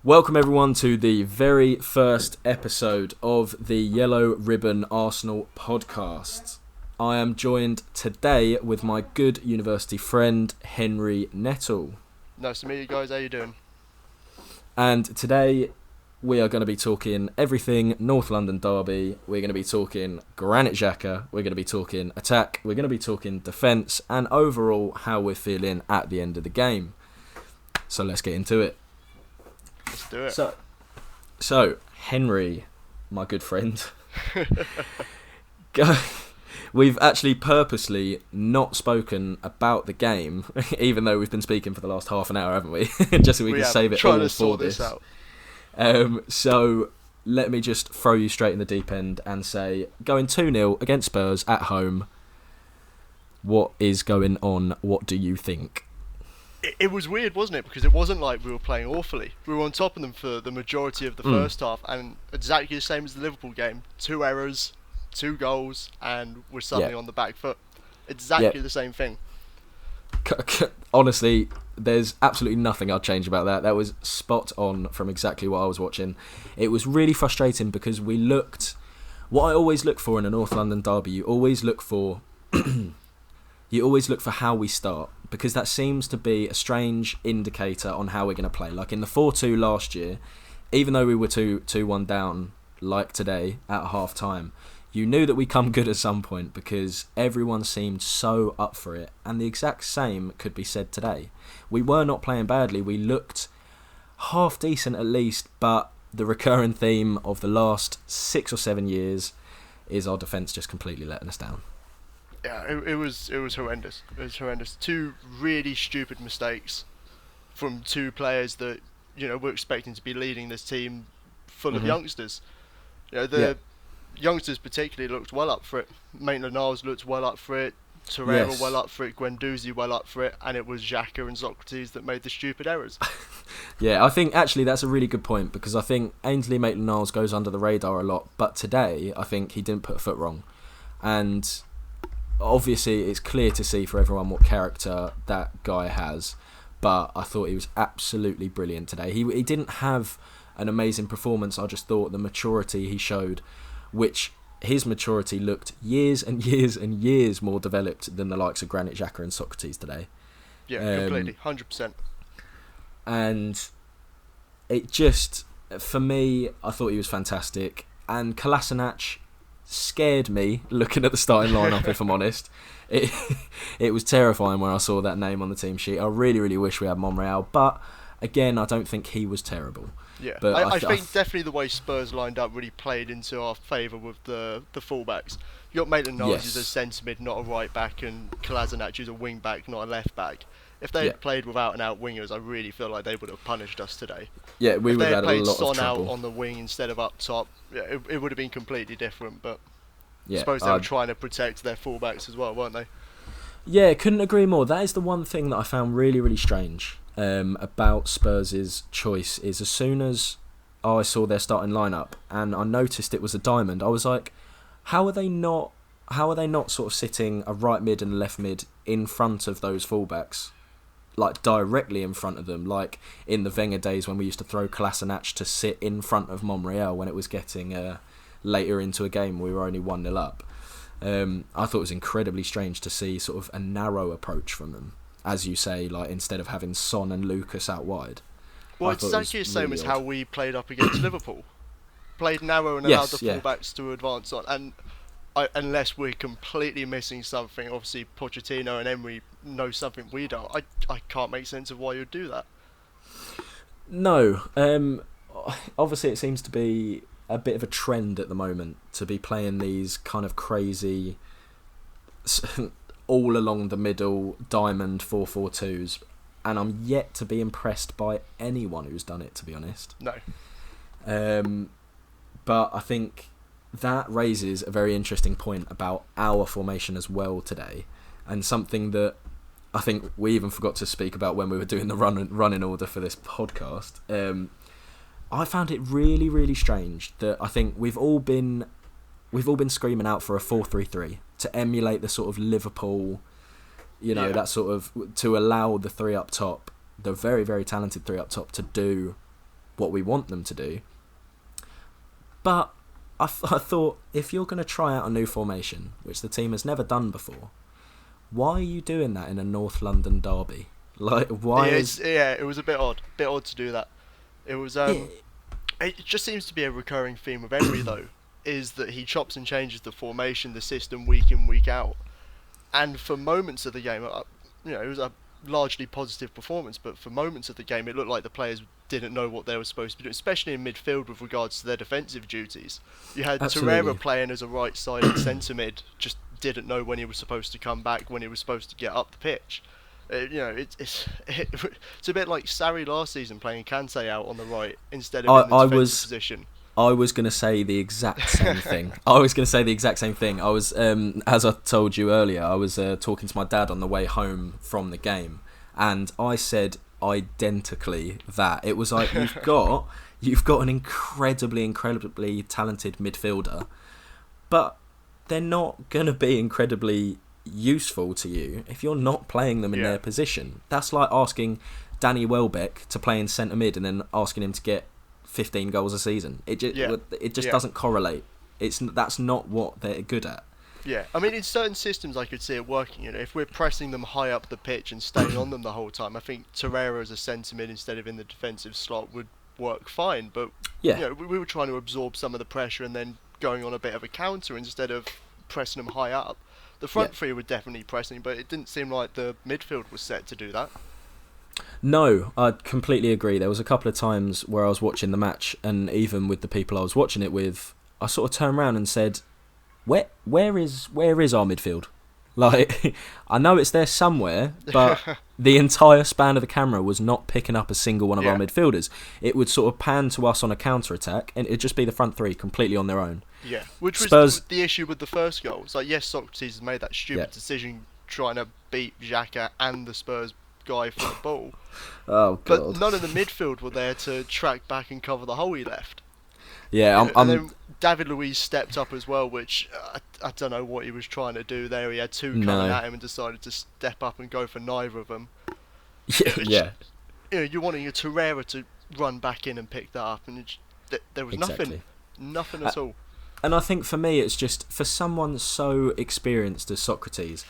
Welcome everyone to the very first episode of the Yellow Ribbon Arsenal podcast. I am joined today with my good university friend Henry Nettle. Nice to meet you guys, how you doing? And today we are going to be talking everything North London derby. We're going to be talking Granit Xhaka, we're going to be talking attack, we're going to be talking defence, and overall how we're feeling at the end of the game. So let's get into it. Let's do it. So Henry, my good friend, we've actually purposely not spoken about the game, even though we've been speaking for the last half an hour, haven't we? Just so we can save it all for this. So let me just throw you straight in the deep end and say, going 2-0 against Spurs at home, what is going on? What do you think? It was weird, wasn't it? Because it wasn't like we were playing awfully. We were on top of them for the majority of the first half, and exactly the same as the Liverpool game. 2 errors, 2 goals, and we're suddenly on the back foot. Exactly the same thing. Honestly, there's absolutely nothing I'd change about that. That was spot on from exactly what I was watching. It was really frustrating because we looked... What I always look for in a North London derby, you always look for how we start, because that seems to be a strange indicator on how we're going to play. Like in the 4-2 last year, even though we were 2-1 down, like today, at half-time, you knew that we'd come good at some point because everyone seemed so up for it, and the exact same could be said today. We were not playing badly, we looked half-decent at least, but the recurring theme of the last 6 or 7 years is our defence just completely letting us down. Yeah, it was horrendous. It was horrendous. 2 really stupid mistakes from 2 players that, we're expecting to be leading this team full of youngsters. The youngsters particularly looked well up for it. Maitland-Niles looked well up for it. Torreira well up for it. Guendouzi well up for it. And it was Xhaka and Socrates that made the stupid errors. Yeah, I think actually that's a really good point, because I think Ainsley Maitland-Niles goes under the radar a lot, but today I think he didn't put a foot wrong. And obviously it's clear to see for everyone what character that guy has, but I thought he was absolutely brilliant today. He didn't have an amazing performance. I just thought the maturity he showed, which his maturity looked years and years and years more developed than the likes of Granit Xhaka and Socrates today. Yeah, completely, 100%. And it just, for me, I thought he was fantastic. And Kolasinac scared me looking at the starting lineup, if I'm honest. It was terrifying when I saw that name on the team sheet. I really, really wish we had Monreal, but again, I don't think he was terrible. Yeah, but I think definitely the way Spurs lined up really played into our favour with the fullbacks. You got Maitland-Niles as a centre mid, not a right back, and Kolasinac as a wing back, not a left back. If they had played without and out wingers, I really feel like they would have punished us today. Yeah, we would have had a lot of trouble. If they had played Son out on the wing instead of up top, it would have been completely different. But I suppose they were trying to protect their fullbacks as well, weren't they? Yeah, couldn't agree more. That is the one thing that I found really, really strange about Spurs' choice, is as soon as I saw their starting lineup and I noticed it was a diamond, I was like, how are they not sort of sitting a right mid and a left mid in front of those fullbacks? Like directly in front of them, like in the Wenger days when we used to throw Kolasinac to sit in front of Monreal when it was getting later into a game we were only 1-0 up. I thought it was incredibly strange to see sort of a narrow approach from them, as you say, like instead of having Son and Lucas out wide. Well, it's exactly the same as how we played up against Liverpool. Played narrow and allowed the fullbacks to advance on, and unless we're completely missing something, obviously Pochettino and Emery know something we don't. I can't make sense of why you'd do that. No, obviously it seems to be a bit of a trend at the moment to be playing these kind of crazy, all along the middle diamond 4-4-2s, and I'm yet to be impressed by anyone who's done it, to be honest. No. But I think that raises a very interesting point about our formation as well today, and something that I think we even forgot to speak about when we were doing the running order for this podcast. I found it really, really strange that I think we've all been screaming out for a 4-3-3 to emulate the sort of Liverpool, that sort of, to allow the 3 up top, the very, very talented 3 up top, to do what we want them to do. But I thought, if you're going to try out a new formation, which the team has never done before, why are you doing that in a North London derby? Like, why it was a bit odd to do that. It was it just seems to be a recurring theme with Emery though, is that he chops and changes the formation, the system week in, week out. And for moments of the game, it was a largely positive performance, but for moments of the game it looked like the players didn't know what they were supposed to be doing, especially in midfield with regards to their defensive duties. You had Absolutely. Torreira playing as a right-sided centre mid, just didn't know when he was supposed to come back, when he was supposed to get up the pitch. It's a bit like Sarri last season playing Kante out on the right instead of in the defensive position. I was going to say the exact same thing. I was, as I told you earlier, I was talking to my dad on the way home from the game, and I said identically that. It was like, you've got an incredibly talented midfielder, but they're not going to be incredibly useful to you if you're not playing them in their position. That's like asking Danny Welbeck to play in centre mid and then asking him to get 15 goals a season. It just doesn't correlate. That's not what they're good at. Yeah, I mean, in certain systems I could see it working. If we're pressing them high up the pitch and staying on them the whole time, I think Torreira as a centre mid instead of in the defensive slot would work fine. But we were trying to absorb some of the pressure and then going on a bit of a counter instead of pressing them high up. The front three were definitely pressing, but it didn't seem like the midfield was set to do that. No, I completely agree. There was a couple of times where I was watching the match, and even with the people I was watching it with, I sort of turned around and said, where is our midfield? Like, I know it's there somewhere, but the entire span of the camera was not picking up a single one of our midfielders. It would sort of pan to us on a counter-attack, and it'd just be the front three completely on their own. Yeah, which was the issue with the first goal. It's like, yes, Socrates has made that stupid decision trying to beat Xhaka and the Spurs guy for the ball. Oh, God. But none of the midfield were there to track back and cover the hole he left. Yeah, and then David Luiz stepped up as well, which I don't know what he was trying to do there. He had two coming at him and decided to step up and go for neither of them. Yeah. You're wanting a Torreira to run back in and pick that up, and there was nothing at all. And I think for me, it's just, for someone so experienced as Socrates,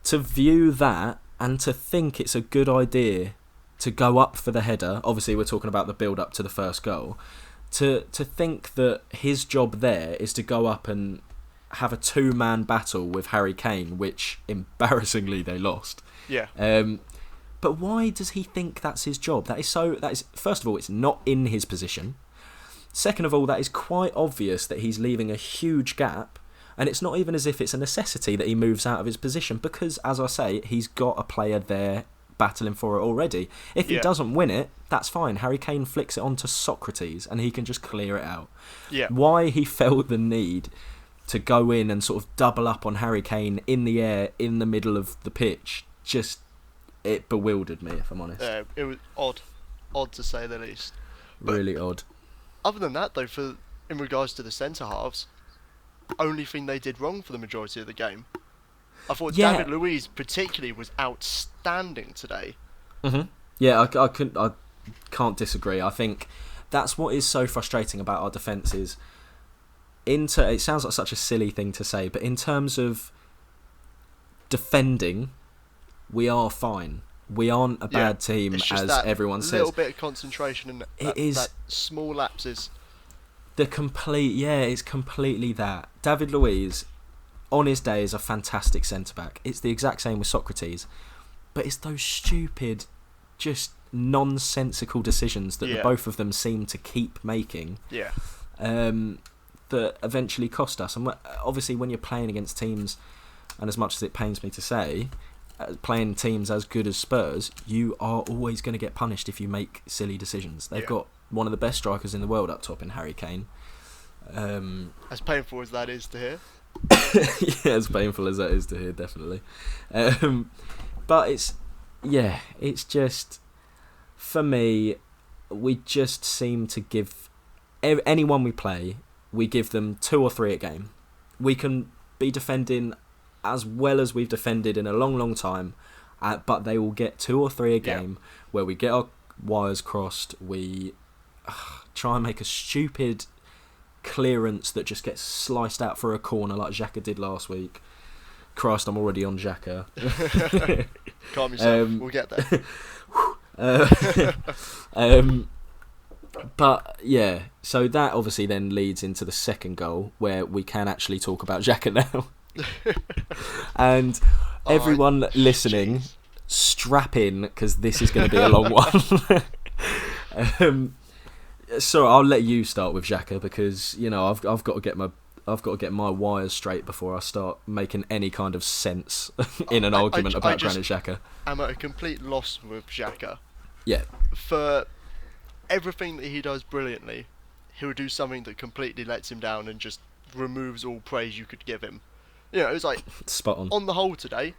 to view that and to think it's a good idea to go up for the header. Obviously, we're talking about the build-up to the first goal. To think that his job there is to go up and have a two-man battle with Harry Kane, which embarrassingly they lost. Yeah. But why does he think that's his job? That is first of all, it's not in his position. Second of all, that is quite obvious that he's leaving a huge gap, and it's not even as if it's a necessity that he moves out of his position, because, as I say, he's got a player there battling for it already. If he doesn't win it, that's fine. Harry Kane flicks it on to Socrates and he can just clear it out. Yeah. Why he felt the need to go in and sort of double up on Harry Kane in the air, in the middle of the pitch, it bewildered me, if I'm honest. It was odd to say the least. But really odd. Other than that, though, in regards to the centre halves, only thing they did wrong for the majority of the game. I thought David Luiz particularly was outstanding today. Mm-hmm. Yeah, I can't disagree. I think that's what is so frustrating about our defence is, it sounds like such a silly thing to say, but in terms of defending, we are fine. We aren't a bad team, as everyone says. A little bit of concentration and that small lapses. It's completely that. David Luiz, on his day, is a fantastic centre-back. It's the exact same with Socrates. But it's those stupid, just nonsensical decisions that the both of them seem to keep making that eventually cost us. And obviously when you're playing against teams, and as much as it pains me to say, playing teams as good as Spurs, you are always going to get punished if you make silly decisions. They've got one of the best strikers in the world up top in Harry Kane. As painful as that is to hear. Yeah, as painful as that is to hear, definitely. But it's just, for me, we just seem to give anyone we play, we give them 2 or 3 a game. We can be defending as well as we've defended in a long, long time, but they will get 2 or 3 a game where we get our wires crossed, we try and make a stupid clearance that just gets sliced out for a corner like Xhaka did last week. Christ, I'm already on Xhaka. Calm yourself, we'll get there. But yeah, so that obviously then leads into the second goal where we can actually talk about Xhaka now. And everyone listening, strap in because this is going to be a long one. So I'll let you start with Xhaka because I've got to get my wires straight before I start making any kind of sense in an argument about Granit Xhaka. I'm at a complete loss with Xhaka. Yeah. For everything that he does brilliantly, he'll do something that completely lets him down and just removes all praise you could give him. It was like spot on. On the whole today,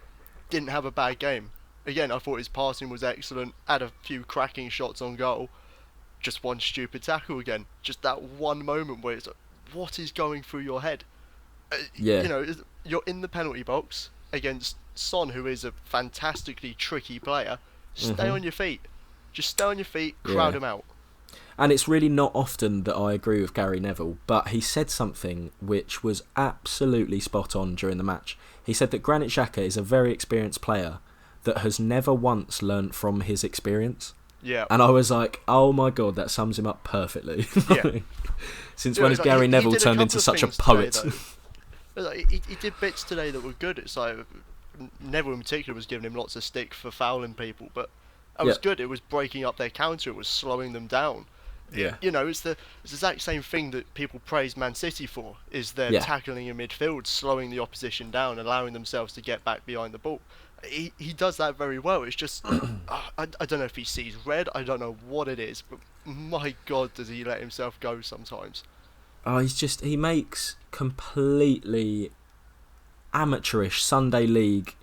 didn't have a bad game. Again, I thought his passing was excellent. Had a few cracking shots on goal. Just one stupid tackle again. Just that one moment where it's like, what is going through your head? Yeah. You're in the penalty box against Son, who is a fantastically tricky player. Stay on your feet. Just stay on your feet, crowd him out. And it's really not often that I agree with Gary Neville, but he said something which was absolutely spot on during the match. He said that Granit Xhaka is a very experienced player that has never once learnt from his experience. Yeah. And I was like, oh my God, that sums him up perfectly. Yeah. Since when has Gary Neville turned into such a poet? Today, he did bits today that were good. It's like Neville in particular was giving him lots of stick for fouling people, but that was good. It was breaking up their counter. It was slowing them down. Yeah. It's the exact same thing that people praise Man City for, is their tackling in midfield, slowing the opposition down, allowing themselves to get back behind the ball. He does that very well. It's just, I don't know if he sees red, I don't know what it is, but my God, does he let himself go sometimes. Oh, he makes completely amateurish Sunday League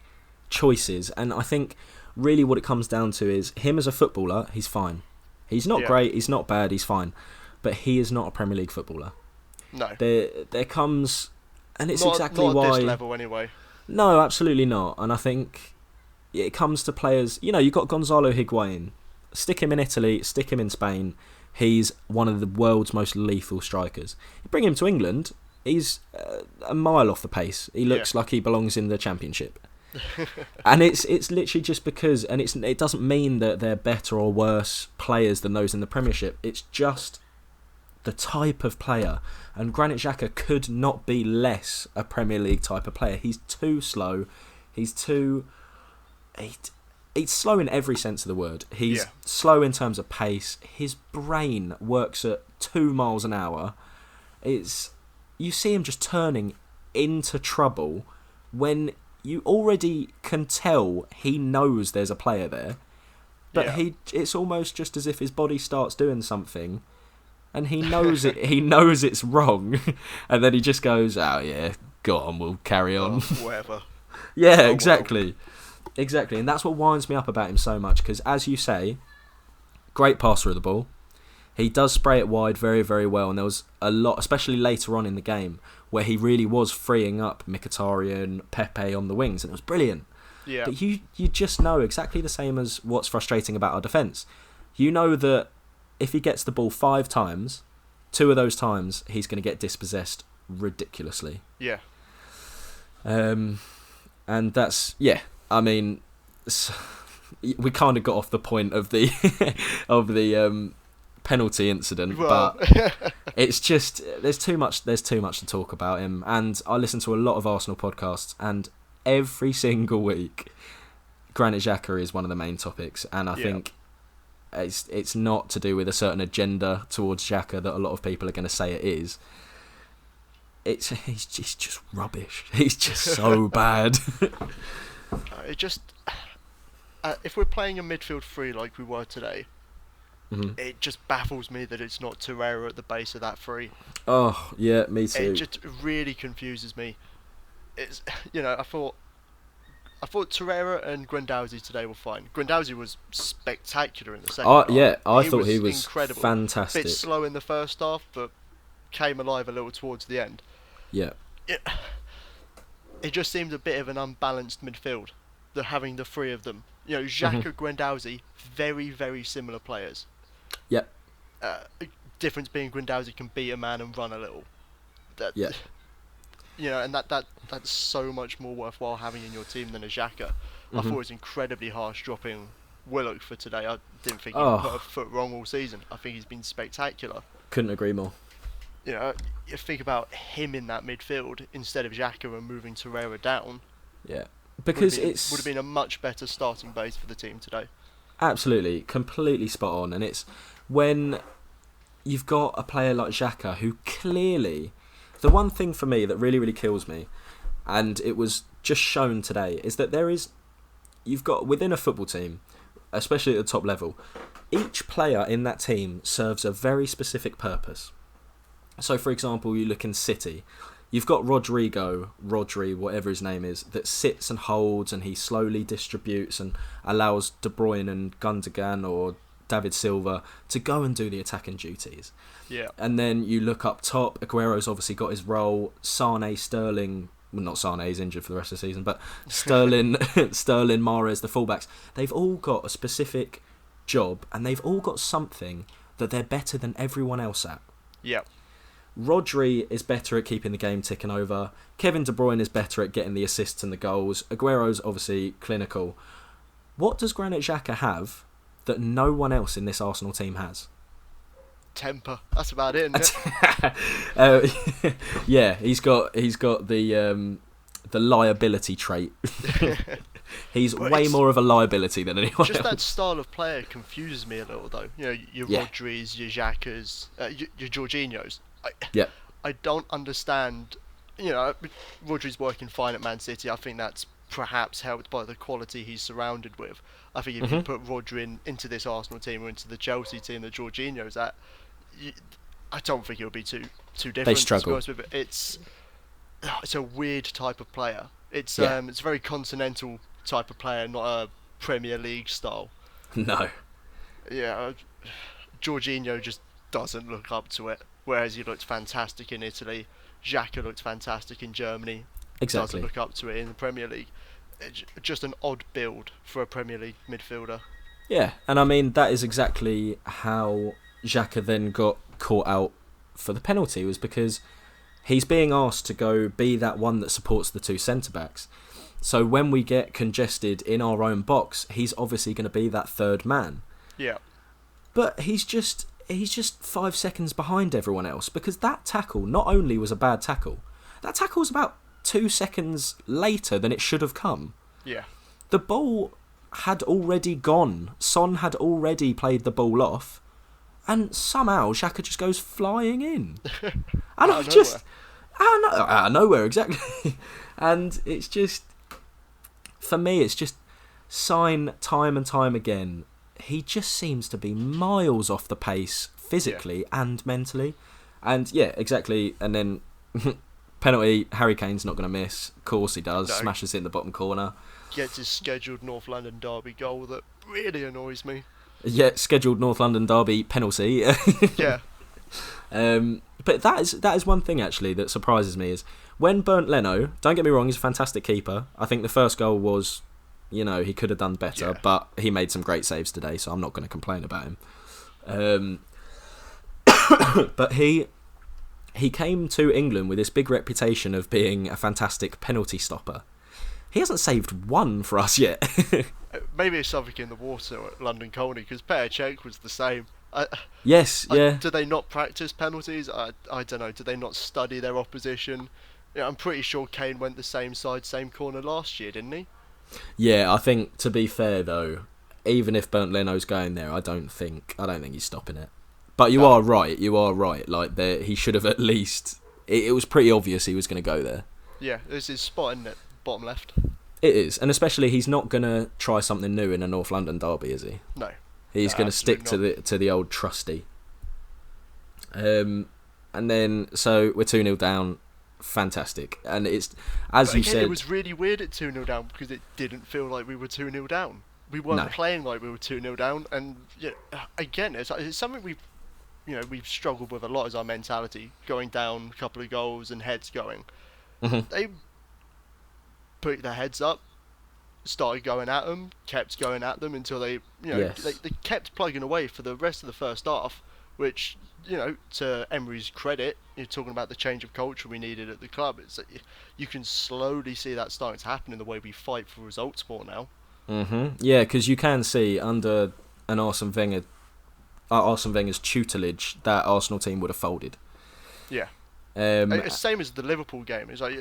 choices, and I think really what it comes down to is him as a footballer, he's fine. He's not great, he's not bad, he's fine. But he is not a Premier League footballer. No. There comes... And it's not exactly at why... this level anyway. No, absolutely not. And I think it comes to players... You've got Gonzalo Higuain. Stick him in Italy, stick him in Spain. He's one of the world's most lethal strikers. You bring him to England, he's a mile off the pace. He looks like he belongs in the Championship. And it's literally just because, and it doesn't mean that they're better or worse players than those in the Premiership. It's just the type of player, and Granit Xhaka could not be less a Premier League type of player. He's too slow. He's slow in every sense of the word. He's slow in terms of pace. His brain works at 2 miles an hour. You see him just turning into trouble when you already can tell he knows there's a player there, but it's almost just as if his body starts doing something, and he knows it. He knows it's wrong, and then he just goes, "Oh yeah, go on, we'll carry on." Whatever. Yeah, exactly, and that's what winds me up about him so much. Because as you say, great passer of the ball. He does spray it wide very, very well, and there was a lot, especially later on in the game, where he really was freeing up Mkhitaryan, Pepe on the wings, and it was brilliant. Yeah. But you just know exactly the same as what's frustrating about our defence. You know that if he gets the ball 5 times, 2 of those times he's going to get dispossessed ridiculously. Yeah. And that's I mean, we kind of got off the point of the penalty incident, but it's just there's too much to talk about him. And I listen to a lot of Arsenal podcasts, and every single week Granit Xhaka is one of the main topics, and I think it's not to do with a certain agenda towards Xhaka that a lot of people are going to say it is. He's just rubbish. He's just so bad. It just if we're playing a midfield 3 like we were today, it just baffles me that it's not Torreira at the base of that 3. Oh yeah, me too. It just really confuses me. It's I thought Torreira and Guendouzi today were fine. Guendouzi was spectacular in the second half. Yeah, I thought he was incredible. Fantastic. A bit slow in the first half, but came alive a little towards the end. Yeah. It just seemed a bit of an unbalanced midfield, having the 3 of them. Xhaka, Guendouzi, very, very similar players. Yep. Difference being Guendouzi can beat a man and run a little. That, Yeah. and that's so much more worthwhile having in your team than a Xhaka. I thought it was incredibly harsh dropping Willock for today. I didn't think he put a Oh, foot wrong all season. I think he's been spectacular. couldn't agree more. You think about him in that midfield instead of Xhaka and moving Torreira down. Yeah. Because would have been a much better starting base for the team today. Absolutely, completely spot on. And it's when you've got a player like Xhaka who clearly... The one thing for me that really, really kills me, and it was just shown today, is that you've got within a football team, especially at the top level, each player in that team serves a very specific purpose. So, for example, you look in City, you've got Rodri, whatever his name is, that sits and holds and he slowly distributes and allows De Bruyne and Gundogan or David Silva to go and do the attacking duties. Yeah. And then you look up top, Aguero's obviously got his role, Sane, Sterling, well, not Sane, he's injured for the rest of the season, but Sterling, Mahrez, the fullbacks, they've all got a specific job and they've all got something that they're better than everyone else at. Yeah. Rodri is better at keeping the game ticking over. Kevin De Bruyne is better at getting the assists and the goals. Aguero's obviously clinical. What does Granit Xhaka have that no one else in this Arsenal team has? Temper. That's about it, isn't it? Yeah, he's got the liability trait. He's way more of a liability than anyone just else. That style of player confuses me a little, though. Your Rodris, your Xhakas, your Jorginhos. I don't understand. Rodri's working fine at Man City. I think that's perhaps helped by the quality he's surrounded with. I think if you put Rodri into this Arsenal team or into the Chelsea team that Jorginho's at, I don't think it'll be too different. They struggle. It's a weird type of player. It's a very continental type of player, not a Premier League style. No. Yeah, Jorginho just doesn't look up to it. Whereas he looked fantastic in Italy, Xhaka looked fantastic in Germany. Exactly. Doesn't look up to it in the Premier League. Just an odd build for a Premier League midfielder. Yeah, and I mean that is exactly how Xhaka then got caught out for the penalty, was because he's being asked to go be that one that supports the two centre-backs. So when we get congested in our own box, he's obviously going to be that third man. Yeah. But he's just 5 seconds behind everyone else, because that tackle not only was a bad tackle, that tackle was about 2 seconds later than it should have come. Yeah. The ball had already gone. Son had already played the ball off, and somehow Xhaka just goes flying in. And out of nowhere, exactly. And it's just, for me, it's just sign time and time again. He just seems to be miles off the pace physically and mentally. And yeah, exactly. And then penalty, Harry Kane's not going to miss. Of course he does. No. Smashes it in the bottom corner. Gets his scheduled North London derby goal that really annoys me. Yeah, scheduled North London derby penalty. Yeah. But that is one thing actually that surprises me, is when Bernd Leno, don't get me wrong, he's a fantastic keeper. I think the first goal was, he could have done better, but he made some great saves today, so I'm not going to complain about him. But he came to England with this big reputation of being a fantastic penalty stopper. He hasn't saved one for us yet. Maybe it's something in the water at London Colney, because Petr Cech was the same. Yes, yeah. Do they not practice penalties? I don't know. Do they not study their opposition? I'm pretty sure Kane went the same side, same corner last year, didn't he? Yeah, I think, to be fair though, even if Bernd Leno's going there, I don't think he's stopping it. But you are right. Like, he should have at least. It was pretty obvious he was going to go there. Yeah, it's his spot, isn't it? Bottom left. It is, and especially he's not going to try something new in a North London derby, is he? No. He's going to stick to the old trusty. And then so we're 2-0 down. Fantastic, and it's as you said. It was really weird at 2-0 down, because it didn't feel like we were 2-0 down. We weren't playing like we were 2-0 down, and again, it's something we've struggled with a lot, is our mentality. Going down a couple of goals and heads going. Mm-hmm. They put their heads up, started going at them, kept going at them until they kept plugging away for the rest of the first half. which, to Emery's credit, you're talking about the change of culture we needed at the club. It's that you can slowly see that starting to happen in the way we fight for results more now. Yeah, because you can see under an Arsene Wenger's tutelage, that Arsenal team would have folded. Yeah. Same as the Liverpool game. It's like,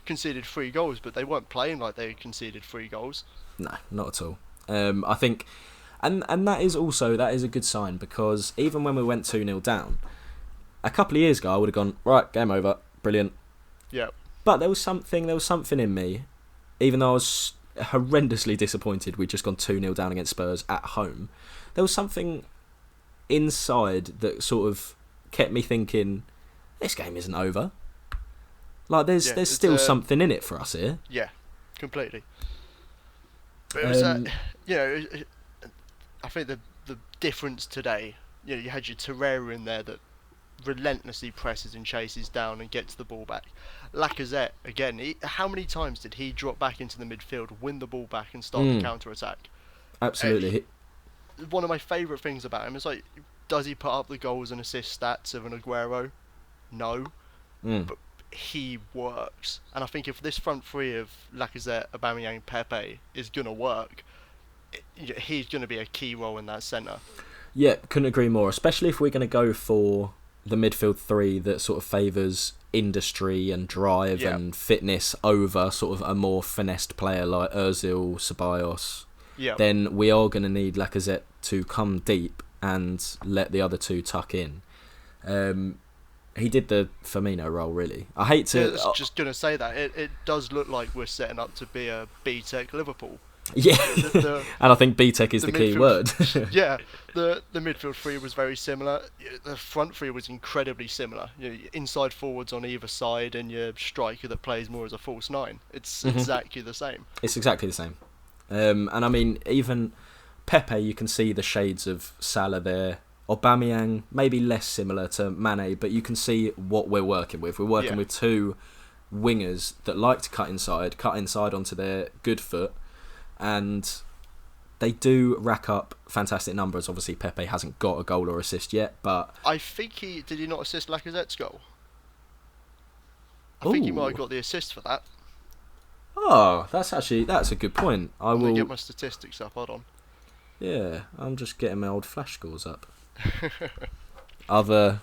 conceded 3 goals, but they weren't playing like they conceded 3 goals. No, not at all. I think, and that is a good sign, because even when we went 2-0 down, a couple of years ago I would have gone, right, game over, brilliant. Yeah. But there was something in me, even though I was horrendously disappointed we'd just gone 2-0 down against Spurs at home. There was something inside that sort of kept me thinking, this game isn't over. Like, there's still something in it for us here. Yeah, completely. But it was, I think the difference today, you had your Torreira in there that relentlessly presses and chases down and gets the ball back. Lacazette, again, how many times did he drop back into the midfield, win the ball back and start the counter-attack? Absolutely. One of my favourite things about him is, like, does he put up the goals and assist stats of an Aguero? No. But he works. And I think if this front three of Lacazette, Aubameyang, Pepe is going to work, he's going to be a key role in that centre. Yeah, couldn't agree more, especially if we're going to go for the midfield three that sort of favours industry and drive and fitness over sort of a more finessed player like Ozil, Ceballos. Then we are going to need Lacazette to come deep and let the other two tuck in. He did the Firmino role, really. I hate to... I was just going to say that. It does look like we're setting up to be a B-Tech Liverpool. Yeah, and I think B-Tech is the key word. Yeah, the midfield three was very similar. The front three was incredibly similar. Your inside forwards on either side and your striker that plays more as a false 9. It's exactly the same. It's exactly the same. And I mean, even Pepe, you can see the shades of Salah there. Aubameyang, maybe less similar to Mane, but you can see what we're working with. We're working with two wingers that like to cut inside onto their good foot, and they do rack up fantastic numbers. Obviously, Pepe hasn't got a goal or assist yet, but... I think did he not assist Lacazette's goal? I think he might have got the assist for that. Oh, that's a good point. I'm going to get my statistics up, hold on. Yeah, I'm just getting my old flash scores up. Other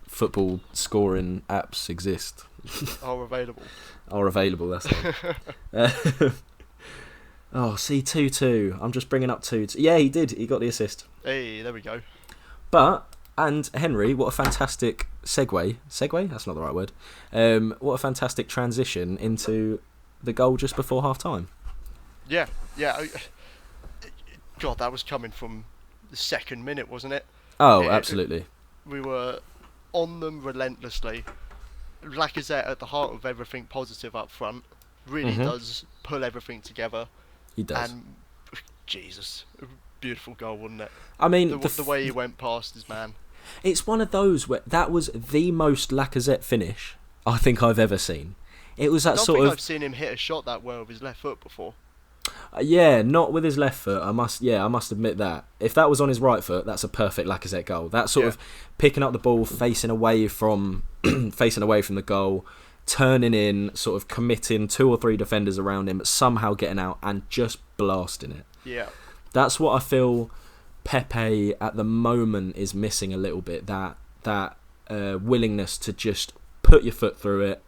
football scoring apps exist. Are available, that's it. See, 2-2. I'm just bringing up 2-2. Yeah, he did. He got the assist. Hey, there we go. And Henry, what a fantastic segue. Segue? That's not the right word. What a fantastic transition into the goal just before half-time. Yeah. God, that was coming from the second minute, wasn't it? Oh, absolutely. We were on them relentlessly. Lacazette at the heart of everything positive up front. Really does pull everything together. He does. And, Jesus, a beautiful goal, wasn't it? I mean... The way he went past his man. It's one of those where that was the most Lacazette finish I think I've ever seen. It was that sort of... I've seen him hit a shot that well with his left foot before. Yeah, not with his left foot. I must admit that. If that was on his right foot, that's a perfect Lacazette goal. That sort of picking up the ball, facing away from the goal, turning in, sort of committing 2 or 3 defenders around him, but somehow getting out and just blasting it. Yeah. That's what I feel Pepe at the moment is missing a little bit. That willingness to just put your foot through it,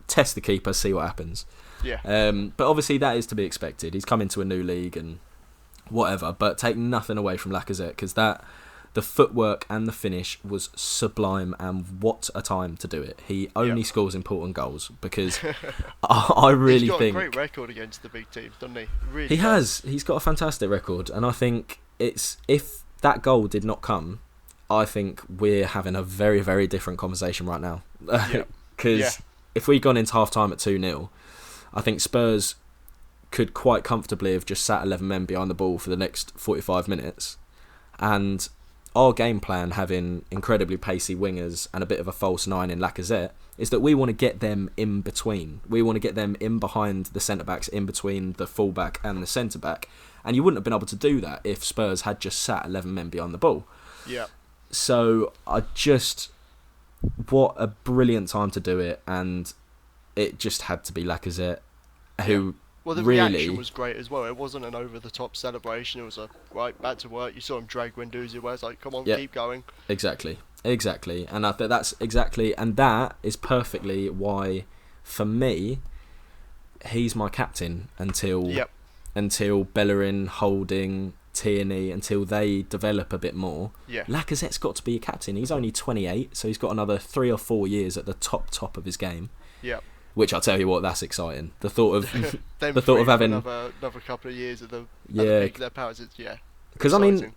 test the keeper, see what happens. Yeah. But obviously that is to be expected. He's come into a new league and whatever, but take nothing away from Lacazette, because the footwork and the finish was sublime, and what a time to do it. He only scores important goals, because I really think... He's got a great record against the big teams, doesn't he? Really he has. He's got a fantastic record, and I think if that goal did not come, I think we're having a very, very different conversation right now. Because if we'd gone into half-time at 2-0, I think Spurs could quite comfortably have just sat 11 men behind the ball for the next 45 minutes. And our game plan, having incredibly pacey wingers and a bit of a false 9 in Lacazette, is that we want to get them in between. We want to get them in behind the centre-backs, in between the full-back and the centre-back. And you wouldn't have been able to do that if Spurs had just sat 11 men behind the ball. Yeah. So what a brilliant time to do it, and it just had to be Lacazette, who Well, the really reaction was great as well. It wasn't an over-the-top celebration. It was right, back to work. You saw him drag Guendouzi away. It's like, come on, keep going. Exactly. And I think that's exactly, and that is perfectly why, for me, he's my captain until Bellerin, Holding, Tierney, until they develop a bit more. Yeah. Lacazette's got to be a captain. He's only 28, so he's got another 3 or 4 years at the top of his game. Yeah. Which I'll tell you what, that's exciting. The thought of having another couple of years at the peak of their powers. Because I mean,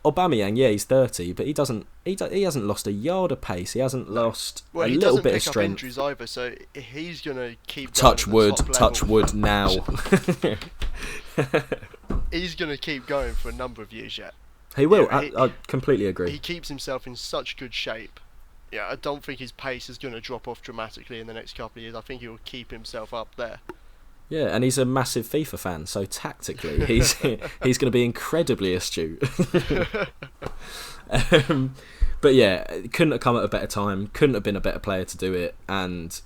Aubameyang, he's 30, but he hasn't lost a yard of pace. He hasn't lost a little bit of strength. Injuries either, so he's gonna keep. Touch wood now. He's gonna keep going for a number of years yet. He will. I completely agree. He keeps himself in such good shape. Yeah, I don't think his pace is going to drop off dramatically in the next couple of years. I think he will keep himself up there. Yeah, and he's a massive FIFA fan, so tactically he's going to be incredibly astute. But yeah, couldn't have come at a better time. Couldn't have been a better player to do it, and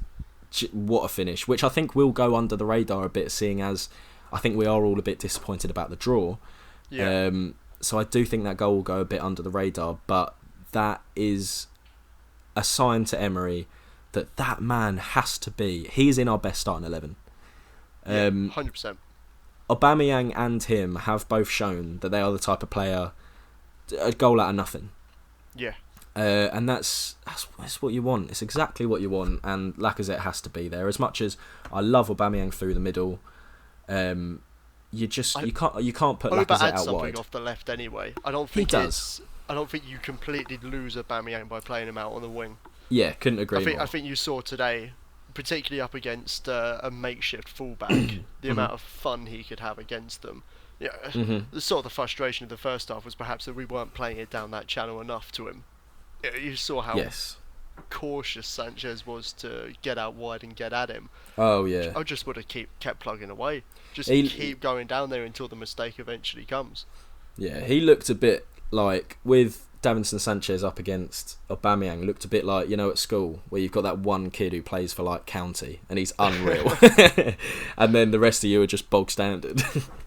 what a finish! Which I think will go under the radar a bit, seeing as I think we are all a bit disappointed about the draw. Yeah. So I do think that goal will go a bit under the radar, but that is a sign to Emery that man has to be. He's in our best starting 11. 100%. Aubameyang and him have both shown that they are the type of player, a goal out of nothing. Yeah. And that's what you want. It's exactly what you want, and Lacazette has to be there. As much as I love Aubameyang through the middle, you can't put Lacazette out wide. Off the left anyway. I don't think you completely lose Aubameyang by playing him out on the wing. Yeah, couldn't agree more. I think you saw today, particularly up against a makeshift fullback, the amount of fun he could have against them. Yeah, the sort of the frustration of the first half was perhaps that we weren't playing it down that channel enough to him. You saw how cautious Sanchez was to get out wide and get at him. Oh yeah. I just would have kept plugging away. Keep going down there until the mistake eventually comes. Yeah, he looked a bit like, with Davinson Sanchez up against Aubameyang, looked a bit like, at school where you've got that one kid who plays for like county and he's unreal, and then the rest of you are just bog standard.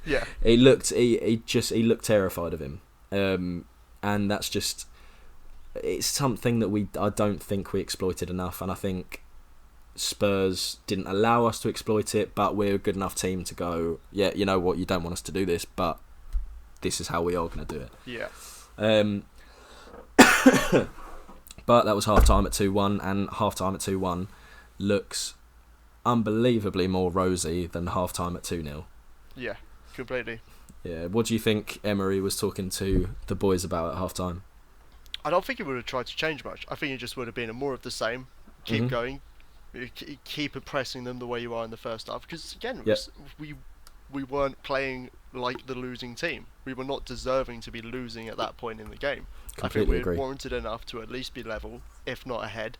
Yeah, he looked terrified of him, and that's just, it's something that I don't think we exploited enough, and I think Spurs didn't allow us to exploit it, but we're a good enough team to go, yeah, you know what, you don't want us to do this, but this is how we are going to do it. Yeah. But that was half time at 2-1, and half time at 2-1 looks unbelievably more rosy than half time at 2-0. Yeah, completely. Yeah, what do you think Emery was talking to the boys about at half time? I don't think he would have tried to change much. I think it just would have been more of the same. Keep going, keep pressing them the way you are in the first half. Because again, we weren't playing like the losing team. We were not deserving to be losing at that point in the game. Completely I think we warranted enough to at least be level, if not ahead.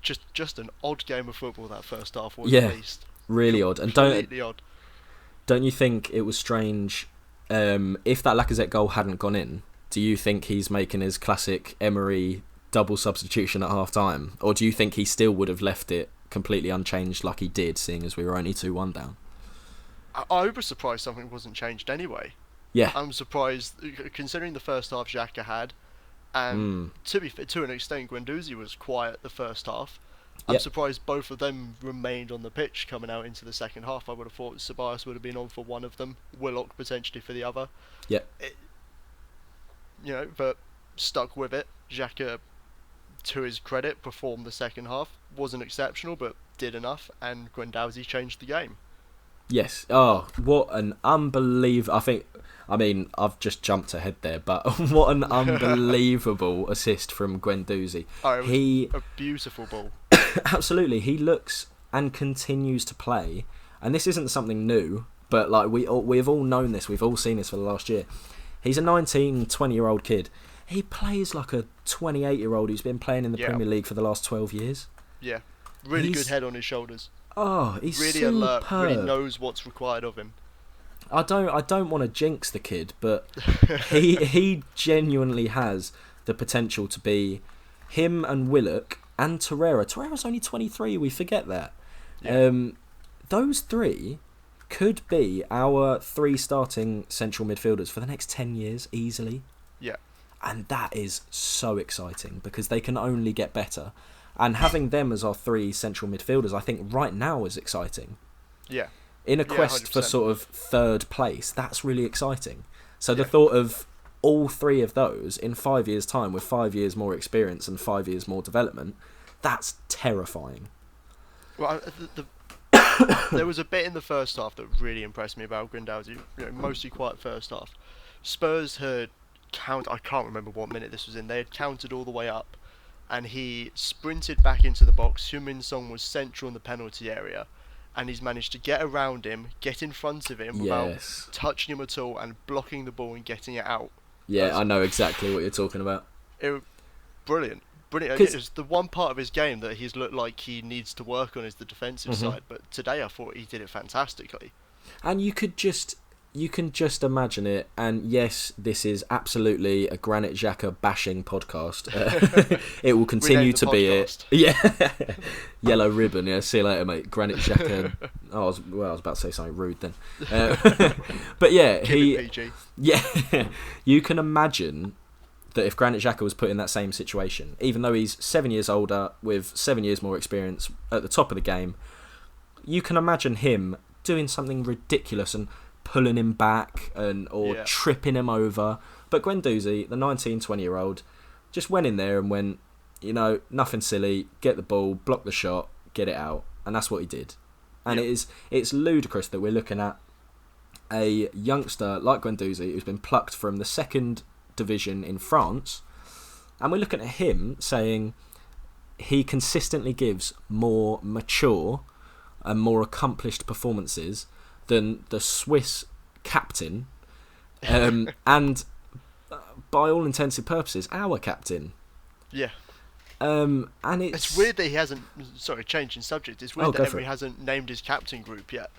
Just an odd game of football that first half was, at least. Really odd. And don't you think it was strange? If that Lacazette goal hadn't gone in, do you think he's making his classic Emery double substitution at half time, or do you think he still would have left it completely unchanged like he did, seeing as we were only 2-1 down? I was surprised something wasn't changed anyway. Yeah, I'm surprised considering the first half Xhaka had, and to an extent Guendouzi was quiet the first half. I'm surprised both of them remained on the pitch coming out into the second half. I would have thought Ceballos would have been on for one of them, Willock potentially for the other. Yeah. But stuck with it. Xhaka, to his credit, performed the second half. Wasn't exceptional, but did enough, and Guendouzi changed the game. Yes. Oh, what an unbelievable... I've just jumped ahead there, but what an unbelievable assist from Guendouzi. Oh, it was a beautiful ball. Absolutely. He looks and continues to play, and this isn't something new, but like we've all known this, we've all seen this for the last year. He's a 19, 20-year-old kid. He plays like a 28-year-old who's been playing in the Premier League for the last 12 years. Yeah. Really good head on his shoulders. Oh, he's really superb. Alert, really knows what's required of him. I don't want to jinx the kid, but he genuinely has the potential to be him and Willock and Torreira. Torreira's only 23. We forget that. Yeah. Those three could be our three starting central midfielders for the next 10 years easily. Yeah. And that is so exciting because they can only get better. And having them as our three central midfielders, I think right now is exciting. Yeah. In a quest 100%. for sort of third place, that's really exciting. So the thought of all three of those in 5 years' time with 5 years more experience and 5 years more development, that's terrifying. Well, there was a bit in the first half that really impressed me about Guendouzi. Mostly quiet first half. Spurs had I can't remember what minute this was in. They had counted all the way up, and he sprinted back into the box. Heung-min Son was central in the penalty area, and he's managed to get around him, get in front of him without touching him at all, and blocking the ball and getting it out. Yeah, I know exactly what you're talking about. Brilliant. It's the one part of his game that he's looked like he needs to work on is the defensive side, but today I thought he did it fantastically. And you can just imagine it, and yes, this is absolutely a Granit Xhaka bashing podcast. It will continue to be it. Yeah. Yellow ribbon, yeah, see you later, mate. Granit Xhaka. I was about to say something rude then. But yeah, PG. Yeah, you can imagine that if Granit Xhaka was put in that same situation, even though he's 7 years older, with 7 years more experience at the top of the game, you can imagine him doing something ridiculous and pulling him back or tripping him over. But Guendouzi, the 19, 20-year-old, just went in there and went, nothing silly, get the ball, block the shot, get it out. And that's what he did. And it's ludicrous that we're looking at a youngster like Guendouzi who's been plucked from the second division in France, and we're looking at him saying he consistently gives more mature and more accomplished performances than the Swiss captain, and by all intents and purposes, our captain. Yeah. And it's weird that he hasn't. Sorry, changing subject. It's weird that Emery hasn't named his captain group yet.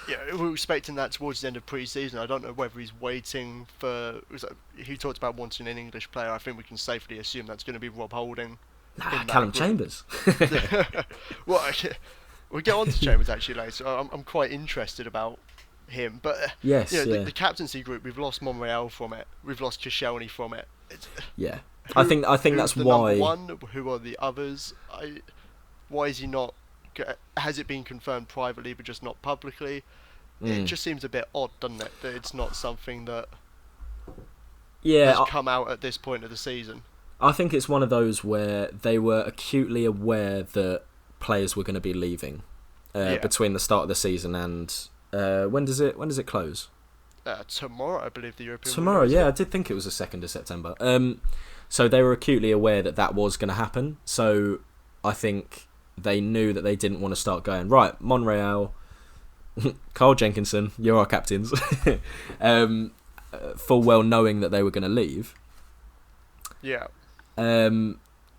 Yeah, we were expecting that towards the end of pre-season. I don't know whether he's waiting for. He talked about wanting an English player. I think we can safely assume that's going to be Rob Holding. Callum Chambers. Well, we'll get on to Chambers actually later. I'm quite interested about him, but the captaincy group, we've lost Monreal from it. We've lost Koscielny from it. I think that's why. Number one, who are the others? Why is he not? Has it been confirmed privately but just not publicly? It just seems a bit odd, doesn't it? That it's not something that has come out at this point of the season. I think it's one of those where they were acutely aware that players were going to be leaving between the start of the season and when does it close? Tomorrow, I believe the European. Tomorrow, I did think it was the 2nd of September. So they were acutely aware that was going to happen. So I think they knew that they didn't want to start going, right, Monreal, Carl Jenkinson, you're our captains, full well knowing that they were going to leave. Yeah.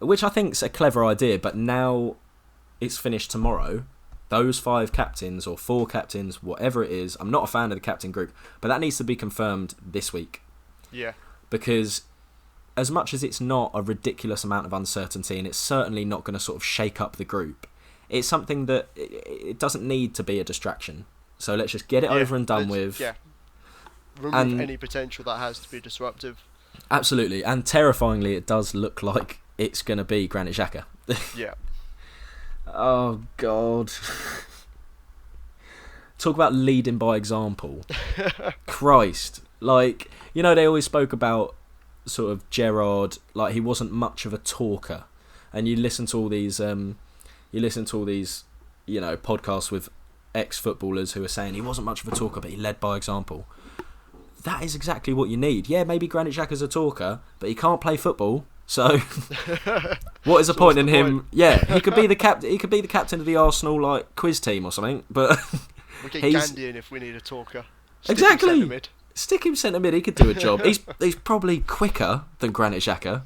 Which I think's a clever idea, but now it's finished tomorrow. Those 5 captains or 4 captains, whatever it is, I'm not a fan of the captain group, but that needs to be confirmed this week. Yeah. Because as much as it's not a ridiculous amount of uncertainty, and it's certainly not going to sort of shake up the group, it's something that it doesn't need to be a distraction. So let's just get it over and done with. Yeah. Remove any potential that has to be disruptive. Absolutely, and terrifyingly, it does look like it's going to be Granit Xhaka. Yeah. Oh God. Talk about leading by example. Christ. Like, they always spoke about sort of Gerrard, like he wasn't much of a talker, and you listen to all these podcasts with ex-footballers who are saying he wasn't much of a talker but he led by example. That is exactly what you need. Yeah, maybe Granit Xhaka's a talker, but he can't play football, so what is the point in him? Yeah, he could be the captain of the Arsenal quiz team or something, but we get Gandhi in if we need a talker. Exactly. Stick him centre mid, he could do a job. He's probably quicker than Granit Xhaka.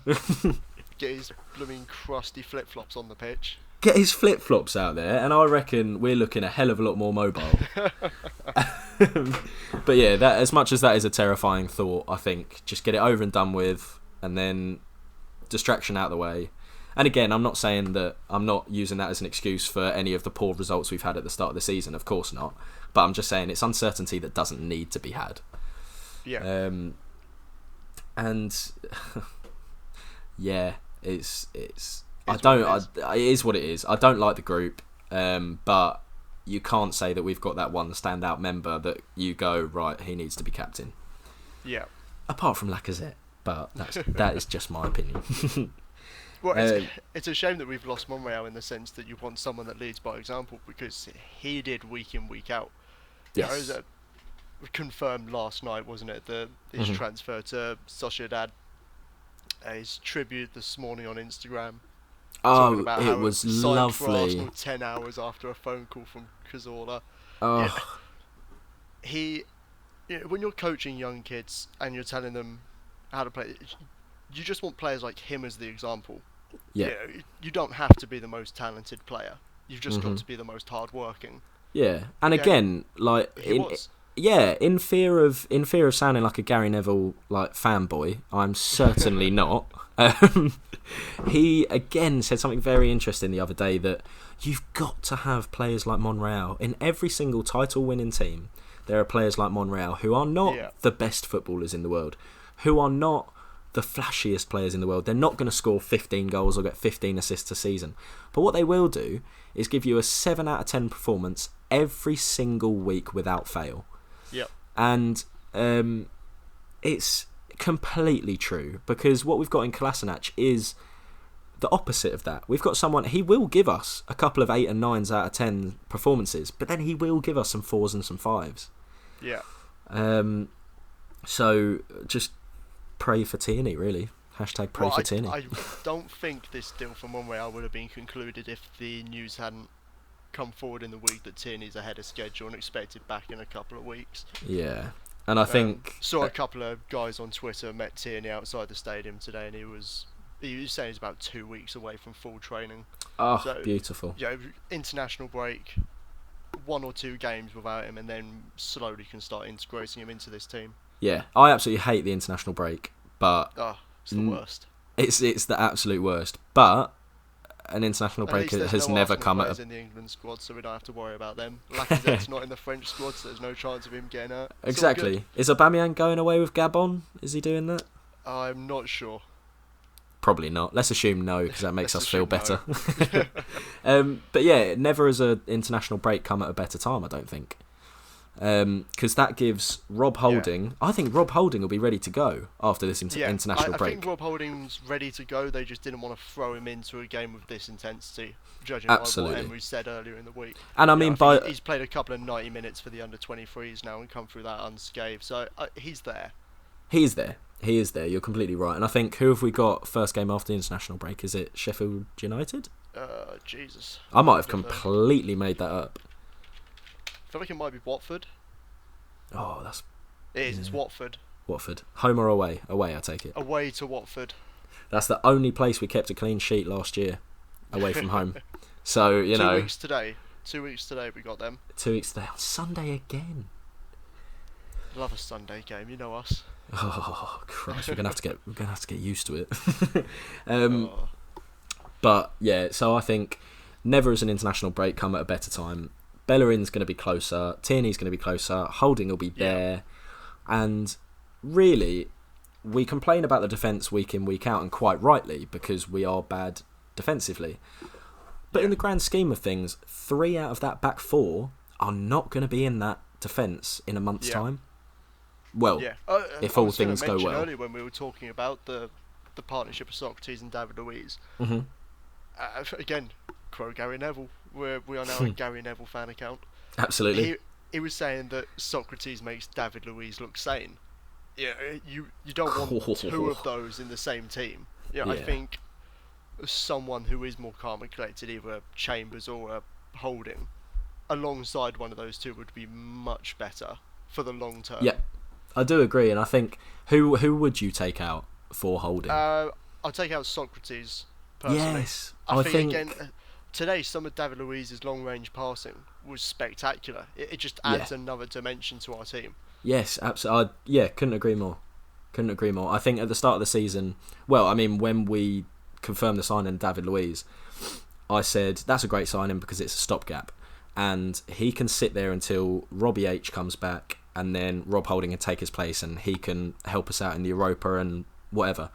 Get his blooming crusty flip-flops on the pitch. Get his flip-flops out there, and I reckon we're looking a hell of a lot more mobile. But yeah, that as much as that is a terrifying thought, I think just get it over and done with, and then distraction out of the way. And again, I'm not saying that I'm not using that as an excuse for any of the poor results we've had at the start of the season. Of course not. But I'm just saying it's uncertainty that doesn't need to be had. Yeah. And yeah, it's it is what it is. I don't like the group, but you can't say that we've got that one standout member that you go, right, he needs to be captain. Yeah. Apart from Lacazette, but that is just my opinion. Well, it's a shame that we've lost Monreal in the sense that you want someone that leads by example, because he did week in, week out. Yes. You know, it was confirmed last night, wasn't it? His transfer to Sociedad. His tribute this morning on Instagram. Oh, it was lovely. For Arsenal 10 hours after a phone call from Cazorla. Oh. Yeah, when you're coaching young kids and you're telling them how to play, you just want players like him as the example. Yeah. You don't have to be the most talented player. You've just got to be the most hardworking. Yeah, and again, like in fear of sounding like a Gary Neville like fanboy, I'm certainly not. He again said something very interesting the other day, that you've got to have players like Monreal in every single title-winning team. There are players like Monreal who are not the best footballers in the world, who are not the flashiest players in the world. They're not going to score 15 goals or get 15 assists a season. But what they will do is give you a 7 out of 10 performance every single week without fail. Yep. And it's completely true, because what we've got in Kolasinac is the opposite of that. We've got someone, he will give us a couple of 8 and 9s out of 10 performances, but then he will give us some 4s and some 5s. Yeah. So just pray for Tierney, really. Hashtag pray for Tierney. I don't think this deal for Monreal would have been concluded if the news hadn't come forward in the week that Tierney's ahead of schedule and expected back in a couple of weeks. Yeah. And I think saw a couple of guys on Twitter met Tierney outside the stadium today, and he was saying he's about 2 weeks away from full training. Oh, so, beautiful. Yeah, international break, 1 or 2 games without him, and then slowly can start integrating him into this team. Yeah, I absolutely hate the international break, but it's the worst. It's the absolute worst. But an international break has never come at in the England squad, so we don't have to worry about them. Lacazette's not in the French squad, so there's no chance of him getting hurt. Exactly. Is Aubameyang going away with Gabon? Is he doing that? I'm not sure. Probably not. Let's assume no, because that makes us feel better. But yeah, never has an international break come at a better time, I don't think. Because that gives Rob Holding... Yeah. I think Rob Holding will be ready to go after this international break. I think Rob Holding's ready to go. They just didn't want to throw him into a game with this intensity, judging by what Emery said earlier in the week. And I mean, he's played a couple of 90 minutes for the under-23s now and come through that unscathed, so he's there. He is there. You're completely right. And I think, who have we got first game after the international break? Is it Sheffield United? Jesus. I might have completely made that up. I feel like it might be Watford. Oh, It is, it's Watford. Watford. Home or away? Away, I take it. Away to Watford. That's the only place we kept a clean sheet last year, away from home. So, 2 weeks today. 2 weeks today we got them. 2 weeks today. On Sunday again. Love a Sunday game, you know us. Oh Christ, we're gonna have to get used to it. But yeah, so I think never has an international break come at a better time. Bellerin's going to be closer, Tierney's going to be closer, Holding will be there, and really, we complain about the defence week in, week out, and quite rightly, because we are bad defensively. But in the grand scheme of things, 3 out of that back 4 are not going to be in that defence in a month's time. Well, if all things go well. Earlier when we were talking about the partnership of Socrates and David Luiz, again, quote Gary Neville. We are now a Gary Neville fan account. Absolutely. He was saying that Socrates makes David Luiz look sane. Yeah, you don't want 2 of those in the same team. Yeah, I think someone who is more calm and collected, either Chambers or Holding, alongside one of those 2 would be much better for the long term. Yeah, I do agree, and I think who would you take out for Holding? I'll take out Socrates personally. Yes, I think again, today some of David Luiz's long-range passing was spectacular. It just Yeah. adds another dimension to our team. Yes, absolutely. Yeah, couldn't agree more. Couldn't agree more. I think at the start of the season, well, I mean, when we confirmed the signing of David Luiz, I said that's a great signing because it's a stopgap, and he can sit there until Robbie H comes back, and then Rob Holding can take his place, and he can help us out in the Europa and whatever.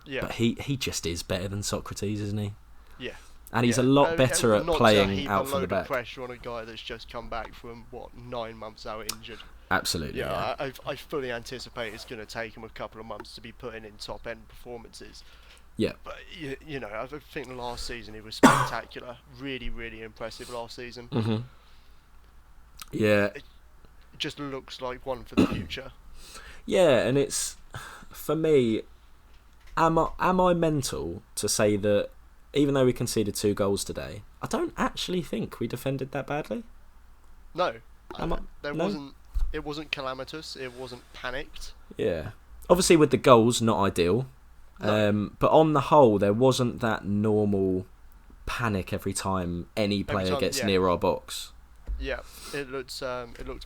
Yeah. But he just is better than Socrates, isn't he? Yeah. And he's a lot better at playing out from the back. back. Pressure on a guy that's just come back from 9 months out injured. Absolutely. Yeah. I fully anticipate it's going to take him a couple of months to be putting in top end performances. Yeah. But you know, I think last season he was spectacular. Really, really impressive last season. Mm-hmm. Yeah. It just looks like one for the future. Yeah, and it's, for me, am I mental to say that even though we conceded 2 goals today, I don't actually think we defended that badly? No. No? It wasn't calamitous. It wasn't panicked. Yeah. Obviously with the goals, not ideal. No. But on the whole, there wasn't that normal panic every time any player gets near our box. Yeah, it looked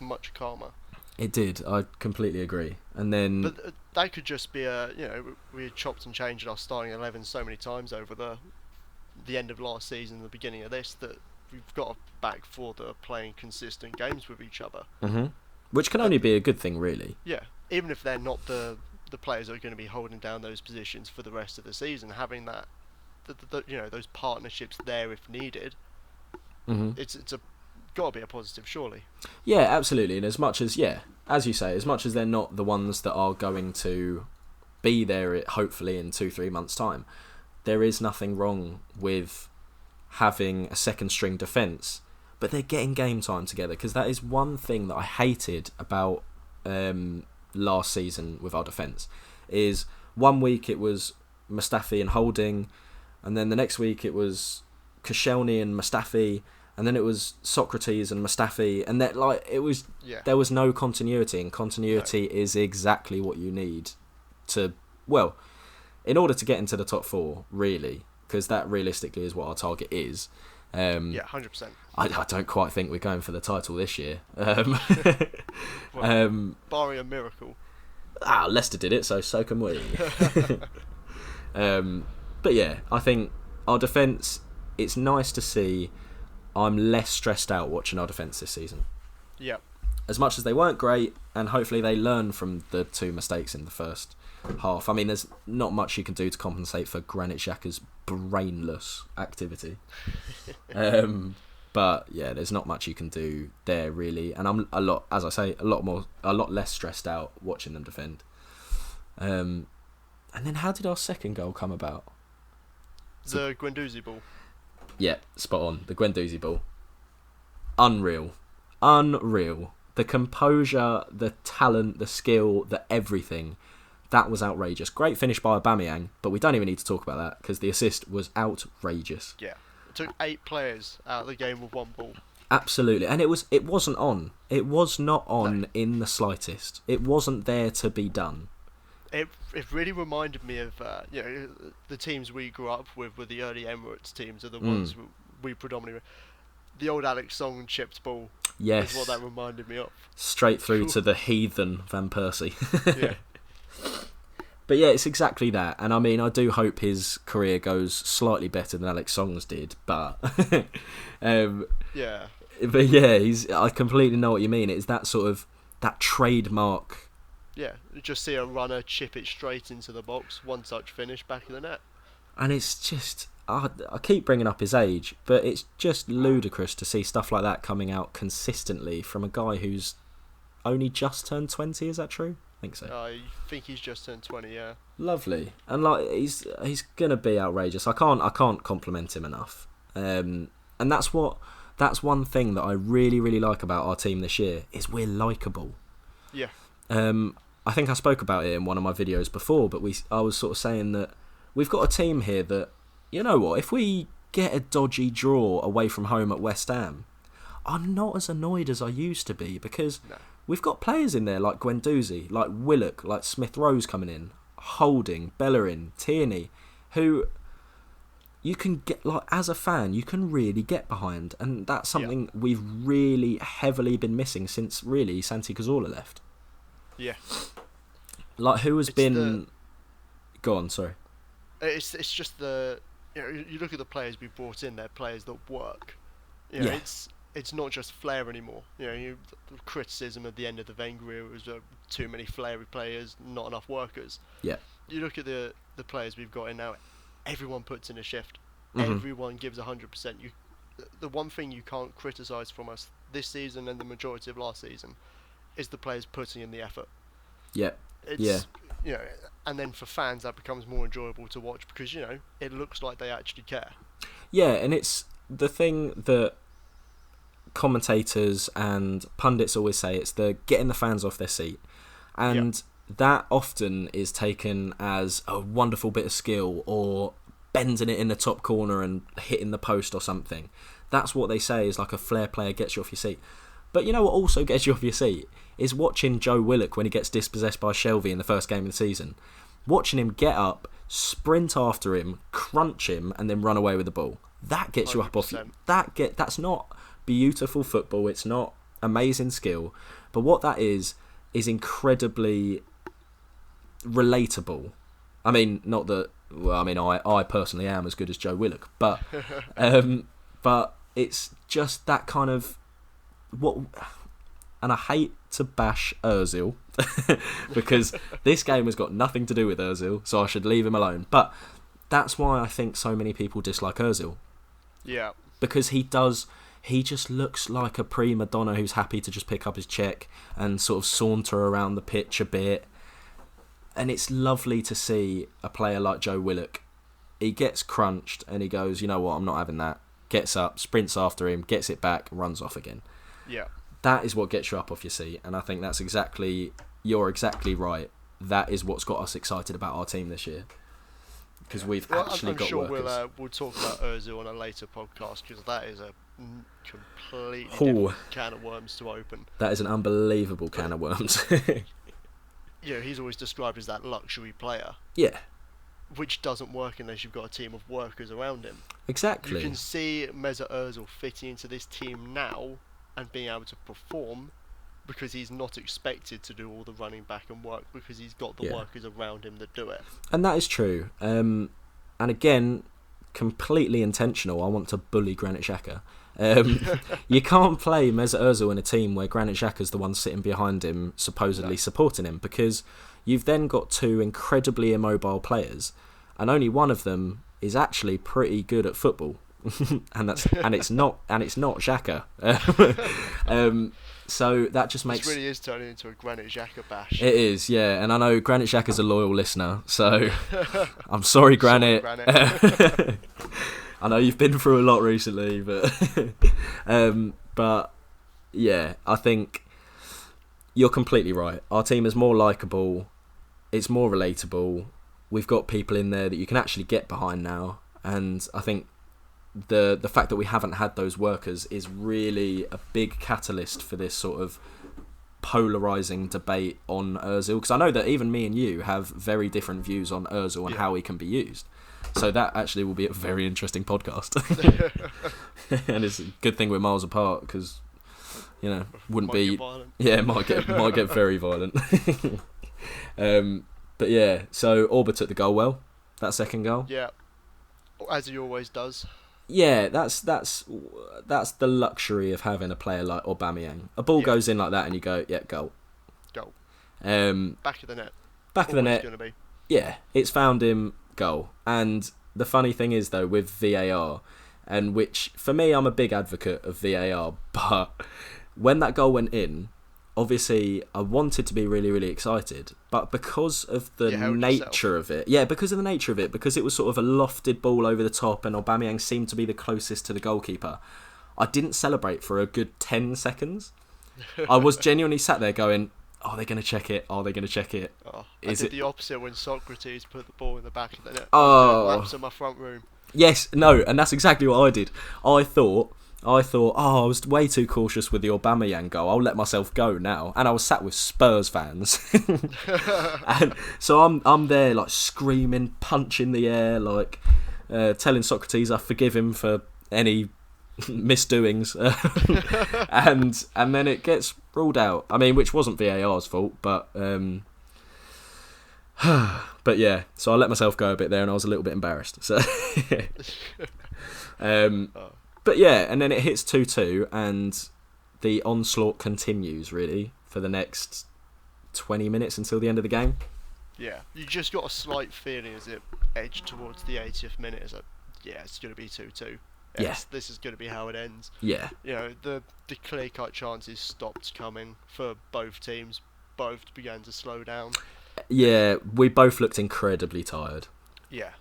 much calmer. It did. I completely agree. And then, but that could just be we had chopped and changed our starting 11 so many times over the end of last season, the beginning of this, that we've got a back four that are playing consistent games with each other. Mm-hmm. Which can only be a good thing, really. Yeah, even if they're not the players that are going to be holding down those positions for the rest of the season, having that, those partnerships there if needed, it's got to be a positive, surely. Yeah, absolutely. And as much as, as you say, as much as they're not the ones that are going to be there, hopefully in 2-3 months' time, there is nothing wrong with having a second string defence, but they're getting game time together, because that is one thing that I hated about last season with our defence, is 1 week it was Mustafi and Holding, and then the next week it was Koscielny and Mustafi, and then it was Socrates and Mustafi, and that there was no continuity, and continuity is exactly what you need to, in order to get into the top 4, really, because that realistically is what our target is. 100%. I don't quite think we're going for the title this year. Barring a miracle. Leicester did it, so can we. But yeah, I think our defence, it's nice to see. I'm less stressed out watching our defence this season. Yeah. As much as they weren't great, and hopefully they learn from the 2 mistakes in the first half. I mean, there's not much you can do to compensate for Granit Xhaka's brainless activity. But yeah, there's not much you can do there, really. And I'm a lot less stressed out watching them defend. And then how did our second goal come about? The Guendouzi ball. Yeah, spot on. The Guendouzi ball. Unreal. The composure, the talent, the skill, the everything. That was outrageous. Great finish by Aubameyang, but we don't even need to talk about that because the assist was outrageous. Yeah. It took 8 players out of the game with 1 ball. Absolutely. And it wasn't on. It was not on in the slightest. It wasn't there to be done. It really reminded me of the teams we grew up with were the early Emirates teams, are the ones we predominantly. The old Alex Song chipped ball. Yes, is what that reminded me of. Straight through to the heathen Van Persie. Yeah. But yeah, it's exactly that, and I mean, I do hope his career goes slightly better than Alex Song's did, but yeah. But yeah, I completely know what you mean. It's that sort of that trademark. Yeah, just see a runner chip it straight into the box, 1 touch finish, back of the net. And it's just, I keep bringing up his age, but it's just ludicrous to see stuff like that coming out consistently from a guy who's only just turned 20. Is that true? I think so. I think he's just turned 20. Yeah. Lovely, and he's gonna be outrageous. I can't compliment him enough. And that's one thing that I really, really like about our team this year is we're likeable. Yeah. I think I spoke about it in one of my videos before, but I was sort of saying that we've got a team here that, you know what, if we get a dodgy draw away from home at West Ham, I'm not as annoyed as I used to be, because we've got players in there like Guendouzi, like Willock, like Smith Rowe coming in, Holding, Bellerin, Tierney, who, you can get, like, as a fan, you can really get behind, and that's something we've really heavily been missing since really Santi Cazorla left. Yeah. Like, who has been? Go on, sorry. It's just you look at the players we brought in. They're players that work. It's not just flair anymore. The criticism at the end of the Wenger era was too many flairy players, not enough workers. Yeah. You look at the players we've got in now. Everyone puts in a shift. Mm-hmm. Everyone gives 100%. The one thing you can't criticise from us this season and the majority of last season is the players putting in the effort. Yeah. And then for fans that becomes more enjoyable to watch because it looks like they actually care. Yeah, and it's the thing that commentators and pundits always say, it's the getting the fans off their seat, and that often is taken as a wonderful bit of skill or bending it in the top corner and hitting the post or something. That's what they say is like a flair player gets you off your seat. But you know what also gets you off your seat is watching Joe Willock when he gets dispossessed by Shelvey in the first game of the season. Watching him get up, sprint after him, crunch him, and then run away with the ball. That gets 100%. You up off you. That's not beautiful football. It's not amazing skill. But what that is incredibly relatable. I mean, not that. Well, I mean, I personally am as good as Joe Willock, but it's just that kind of what. And I hate to bash Ozil because this game has got nothing to do with Ozil, so I should leave him alone. But that's why I think so many people dislike Ozil. Yeah. Because he just looks like a prima donna who's happy to just pick up his check and sort of saunter around the pitch a bit. And it's lovely to see a player like Joe Willock. He gets crunched and he goes, you know what, I'm not having that. Gets up, sprints after him, gets it back, runs off again. Yeah. That is what gets you up off your seat, and I think you're exactly right. That is what's got us excited about our team this year, because we've actually got sure workers. We'll talk about Ozil on a later podcast, because that is a completely different can of worms to open. That is an unbelievable can of worms. He's always described as that luxury player. Yeah. Which doesn't work unless you've got a team of workers around him. Exactly. You can see Mesut Ozil fitting into this team now and being able to perform because he's not expected to do all the running back and work because he's got the workers around him that do it. And that is true. And again, completely intentional. I want to bully Granit Xhaka. You can't play Mesut Ozil in a team where Granit Xhaka's the one sitting behind him, supposedly supporting him, because you've then got two incredibly immobile players, and only one of them is actually pretty good at football. and it's not Xhaka. So that just makes... This really is turning into a Granit Xhaka bash. It is, yeah. And I know Granit Xhaka's a loyal listener, so I'm sorry, Granit. I know you've been through a lot recently, but yeah, I think you're completely right. Our team is more likeable. It's more relatable. We've got people in there that you can actually get behind now, and I think the fact that we haven't had those workers is really a big catalyst for this sort of polarising debate on Ozil, because I know that even me and you have very different views on Ozil and how he can be used. So that actually will be a very interesting podcast. And it's a good thing we're miles apart, because wouldn't be might get very violent. But yeah, so Orba took the goal well, that second goal. Yeah, as he always does. Yeah, that's the luxury of having a player like Aubameyang. A ball goes in like that and you go, yeah, goal. Back of the net. Back of the net. Gonna be. Yeah, it's found him, goal. And the funny thing is, though, with VAR, and which, for me, I'm a big advocate of VAR, but when that goal went in, obviously, I wanted to be really, really excited, but because of the nature of it, because it was sort of a lofted ball over the top, and Aubameyang seemed to be the closest to the goalkeeper, I didn't celebrate for a good 10 seconds. I was genuinely sat there going, are they going to check it? Are they going to check it? I did the opposite when Socrates put the ball in the back of the net. Laps in my front room. Yes, no, and that's exactly what I did. I thought, I was way too cautious with the Aubameyang goal. I'll let myself go now. And I was sat with Spurs fans. And so I'm there, like, screaming, punching the air, like, telling Socrates I forgive him for any misdoings, and then it gets ruled out. I mean, which wasn't VAR's fault, but but yeah. So I let myself go a bit there, and I was a little bit embarrassed. So, but yeah, and then it hits 2-2, and the onslaught continues really for the next 20 minutes until the end of the game. Yeah, you just got a slight feeling as it edged towards the 80th minute. It's like, yeah, it's going to be 2-2. This is going to be how it ends. Yeah. You know, the clear-cut chances stopped coming for both teams. Both began to slow down. Yeah, we both looked incredibly tired. Yeah.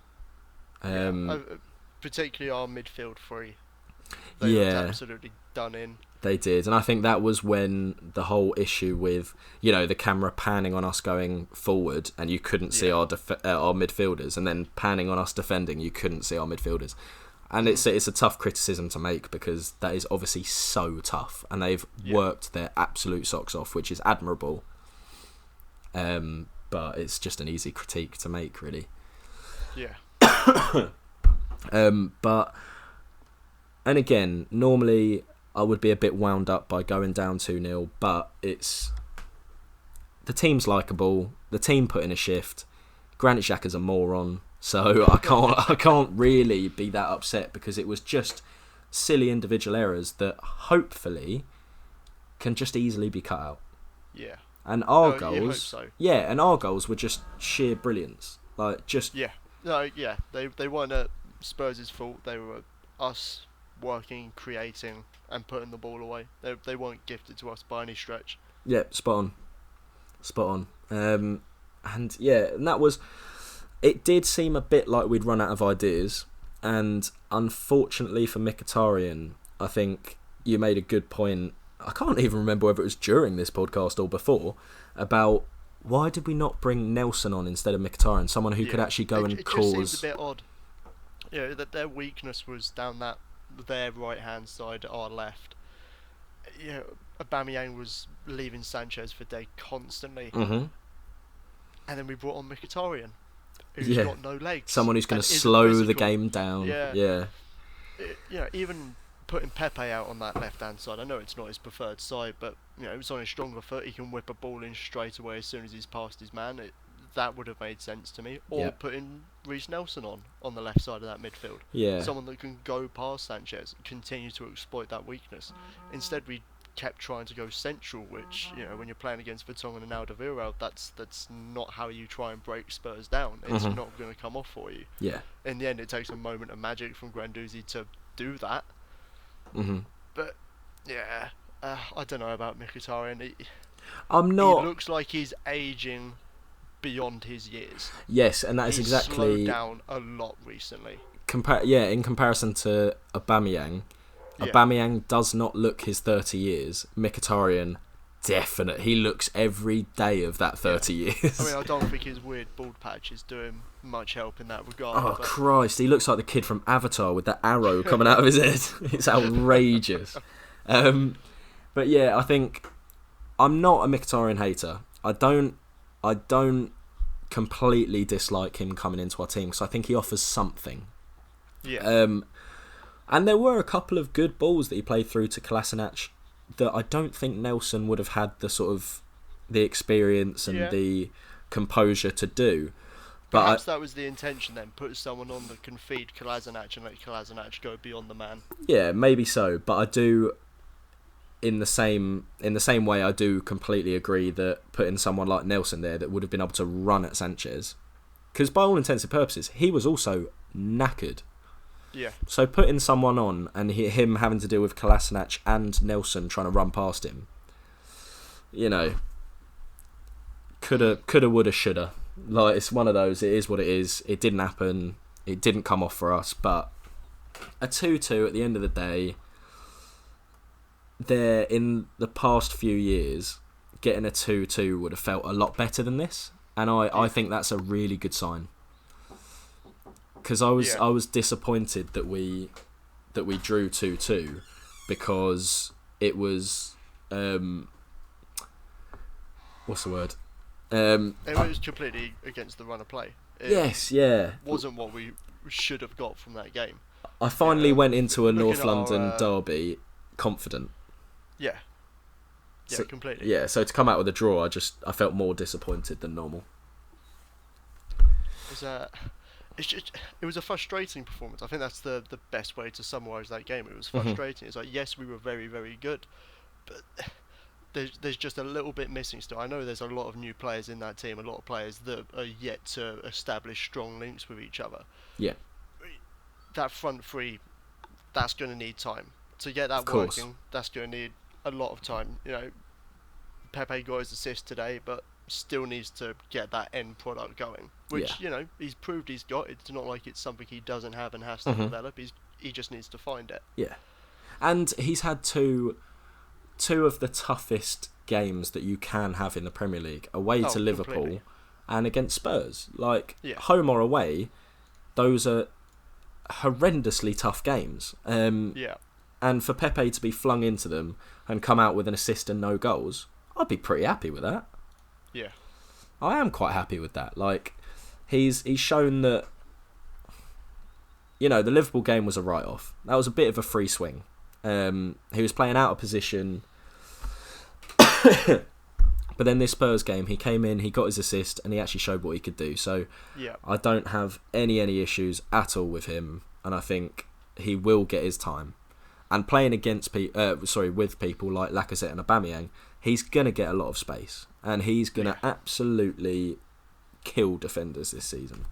Particularly our midfield three. They looked absolutely done in. They did, and I think that was when the whole issue with, you know, the camera panning on us going forward and you couldn't see our midfielders, and then panning on us defending, you couldn't see our midfielders. And it's a tough criticism to make, because that is obviously so tough, and they've worked their absolute socks off, which is admirable. But it's just an easy critique to make, really. Yeah. But, and again, normally I would be a bit wound up by going down 2-0, but it's, the team's likeable, the team put in a shift, Granit Xhaka's a moron, so I can't really be that upset, because it was just silly individual errors that hopefully can just easily be cut out. Yeah. And our goals, you hope so. Yeah, and our goals were just sheer brilliance. Like, just they weren't at Spurs' fault. They were us working, creating, and putting the ball away. They weren't gifted to us by any stretch. Yeah, spot on. And yeah, and that was. It did seem a bit like we'd run out of ideas, and unfortunately for Mkhitaryan, I think you made a good point. I can't even remember whether it was during this podcast or before, about why did we not bring Nelson on instead of Mkhitaryan, someone who could actually go and cause. It just seems a bit odd. You know, that their weakness was down their right hand side, our left. You know, Aubameyang was leaving Sanchez for dead constantly, and then we brought on Mkhitaryan, who's got no legs. Someone who's going to slow the game down. Yeah. You know, even putting Pepe out on that left hand side, I know it's not his preferred side, but you know, it's on his stronger foot. He can whip a ball in straight away as soon as he's past his man. That would have made sense to me. Or putting Reece Nelson on the left side of that midfield. Yeah. Someone that can go past Sanchez, continue to exploit that weakness. Instead, we kept trying to go central, which, you know, when you're playing against Vertonghen and Alderweireld, that's not how you try and break Spurs down. It's not going to come off for you. Yeah. In the end, it takes a moment of magic from Guendouzi to do that. But yeah, I don't know about Mkhitaryan. He looks like he's aging beyond his years. Yes, and that is exactly. He's slowed down a lot recently. In comparison to Aubameyang, Aubameyang does not look his 30 years. Mkhitaryan, definitely, he looks every day of that 30 years. I mean, I don't think his weird bald patch is doing much help in that regard. Oh, Christ, he looks like the kid from Avatar with that arrow coming out of his head. It's outrageous. But yeah, I think I'm not a Mkhitaryan hater. I don't completely dislike him coming into our team, because I think he offers something. Yeah. And there were a couple of good balls that he played through to Kolasinac that I don't think Nelson would have had the sort of the experience and the composure to do. But perhaps that was the intention then, put someone on that can feed Kolasinac and let Kolasinac go beyond the man. Yeah, maybe so. But I do, in the same way, I do completely agree that putting someone like Nelson there that would have been able to run at Sanchez, because by all intents and purposes, he was also knackered. Yeah. So putting someone on and him having to deal with Kolasinac and Nelson trying to run past him, you know, coulda, woulda, shoulda. Like, it's one of those. It is what it is. It didn't happen. It didn't come off for us. But a 2-2 at the end of the day. There, in the past few years, getting a 2-2 would have felt a lot better than this, and I think that's a really good sign. Because I was disappointed that we drew 2-2, because it was what's the word? It was completely against the run of play. It wasn't what we should have got from that game. I finally went into a North at London our, derby confident. Yeah. Yeah, So, completely. Yeah, so to come out with a draw, I felt more disappointed than normal. It was a frustrating performance. I think that's the best way to summarise that game. It was frustrating. It's like, yes, we were very, very good, but there's just a little bit missing still. I know there's a lot of new players in that team, a lot of players that are yet to establish strong links with each other. Yeah. That front three, that's going to need time. To get that working, that's going to need a lot of time. You know, Pepe got his assist today, but still needs to get that end product going. Which, you know, he's proved he's got. It's not like it's something he doesn't have and has to develop. He just needs to find it. Yeah. And he's had two of the toughest games that you can have in the Premier League, away to Liverpool completely. and against Spurs. Like, home or away, those are horrendously tough games. And for Pepe to be flung into them and come out with an assist and no goals, I'd be pretty happy with that. Yeah. I am quite happy with that. Like, he's shown that, you know, the Liverpool game was a write-off. That was a bit of a free swing. He was playing out of position. But then this Spurs game, he came in, he got his assist, and he actually showed what he could do. So I don't have any issues at all with him, and I think he will get his time. And playing with people like Lacazette and Aubameyang, he's gonna get a lot of space, and he's gonna absolutely kill defenders this season.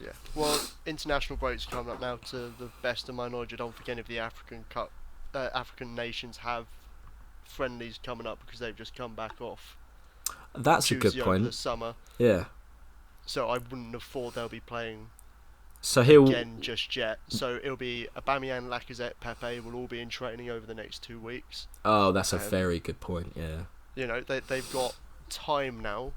Yeah. Well, international breaks coming up now. To the best of my knowledge, I don't think any of the African nations have friendlies coming up because they've just come back off. That's a good point. Over the summer. Yeah. So I wouldn't have thought they'll be playing again just yet. So it'll be Aubameyang, Lacazette, Pepe will all be in training over the next 2 weeks. Oh, that's a very good point. Yeah. You know, they've got time now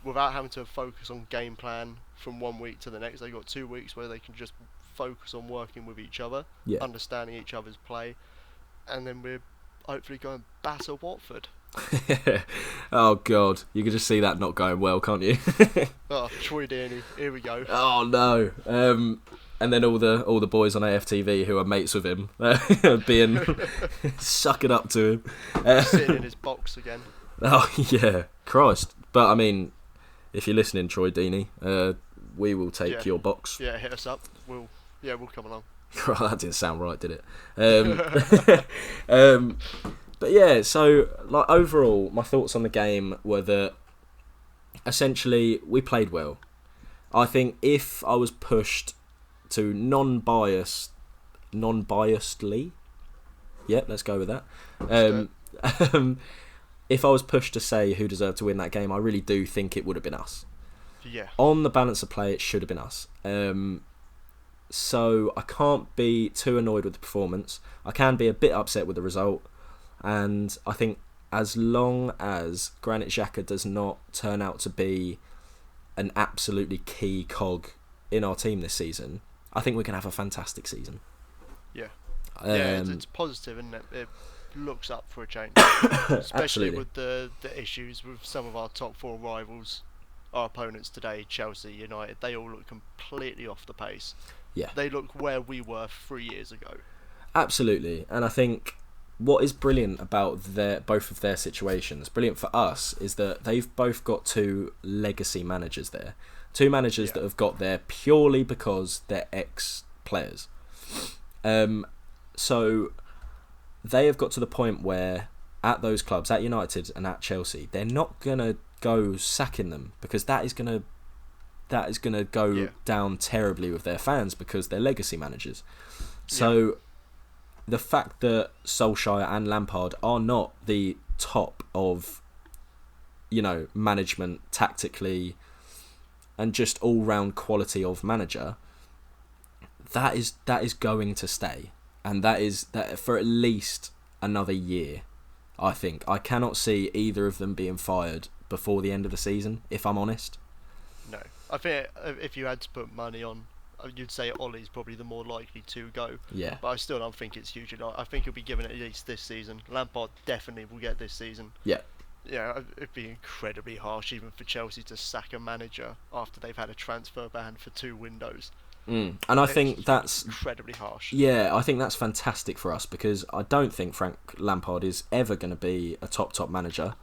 without having to focus on game plan from 1 week to the next. They've got 2 weeks where they can just focus on working with each other, understanding each other's play, and then we're hopefully going to batter Watford. Oh God, you can just see that not going well, can't you? Oh, Troy Deeney, here we go. Oh no. And then all the boys on AFTV who are mates with him being sucking up to him, sitting in his box again. Oh yeah, Christ! But I mean, if you're listening, Troy Deeney, we will take your box. Yeah, hit us up. We'll come along. That didn't sound right, did it? But yeah, so like overall, my thoughts on the game were that essentially we played well. I think if I was pushed to non-biasedly, let's go with that. If I was pushed to say who deserved to win that game, I really do think it would have been us. Yeah. On the balance of play, it should have been us. So I can't be too annoyed with the performance. I can be a bit upset with the result. And I think as long as Granit Xhaka does not turn out to be an absolutely key cog in our team this season, I think we can have a fantastic season. Yeah. It's positive, isn't it? It looks up for a change. Especially with the issues with some of our top four rivals. Our opponents today, Chelsea, United, they all look completely off the pace. Yeah. They look where we were 3 years ago. Absolutely. And I think what is brilliant about both of their situations, brilliant for us, is that they've both got two legacy managers there. Two managers that have got there purely because they're ex-players. So they have got to the point where at those clubs, at United and at Chelsea, they're not going to go sacking them because that is going to go down terribly with their fans because they're legacy managers. So the fact that Solskjaer and Lampard are not the top of, management tactically and just all-round quality of manager, that is going to stay. And that is for at least another year, I think. I cannot see either of them being fired before the end of the season, if I'm honest. No. I think if you had to put money on, you'd say Ollie's probably the more likely to go. Yeah. But I still don't think it's hugely likely. I think he'll be given at least this season. Lampard definitely will get this season. Yeah. Yeah, it'd be incredibly harsh even for Chelsea to sack a manager after they've had a transfer ban for 2 windows. And I think that's incredibly harsh. Yeah, I think that's fantastic for us because I don't think Frank Lampard is ever going to be a top manager.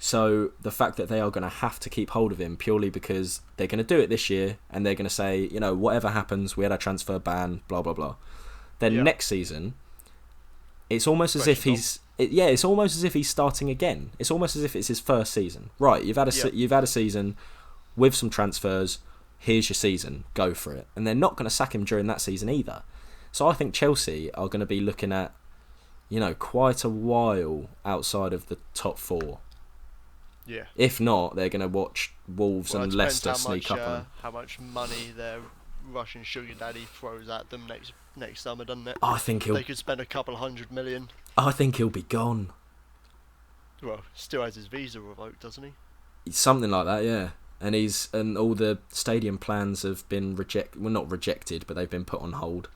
So the fact that they are going to have to keep hold of him purely because they're going to do it this year and they're going to say, whatever happens, we had a transfer ban, blah blah blah. Then next season, it's almost as if it's almost as if he's starting again. It's almost as if it's his first season. Right, you've had a season with some transfers. Here's your season, go for it. And they're not going to sack him during that season either. So I think Chelsea are going to be looking at, quite a while outside of the top 4. Yeah. If not, they're going to watch Wolves and Leicester sneak up on them. How much money their Russian sugar daddy throws at them next summer, doesn't it? I think they could spend a couple $100 million. I think he'll be gone. Well, still has his visa revoked, doesn't he? Something like that, yeah. And all the stadium plans have been not rejected, but they've been put on hold.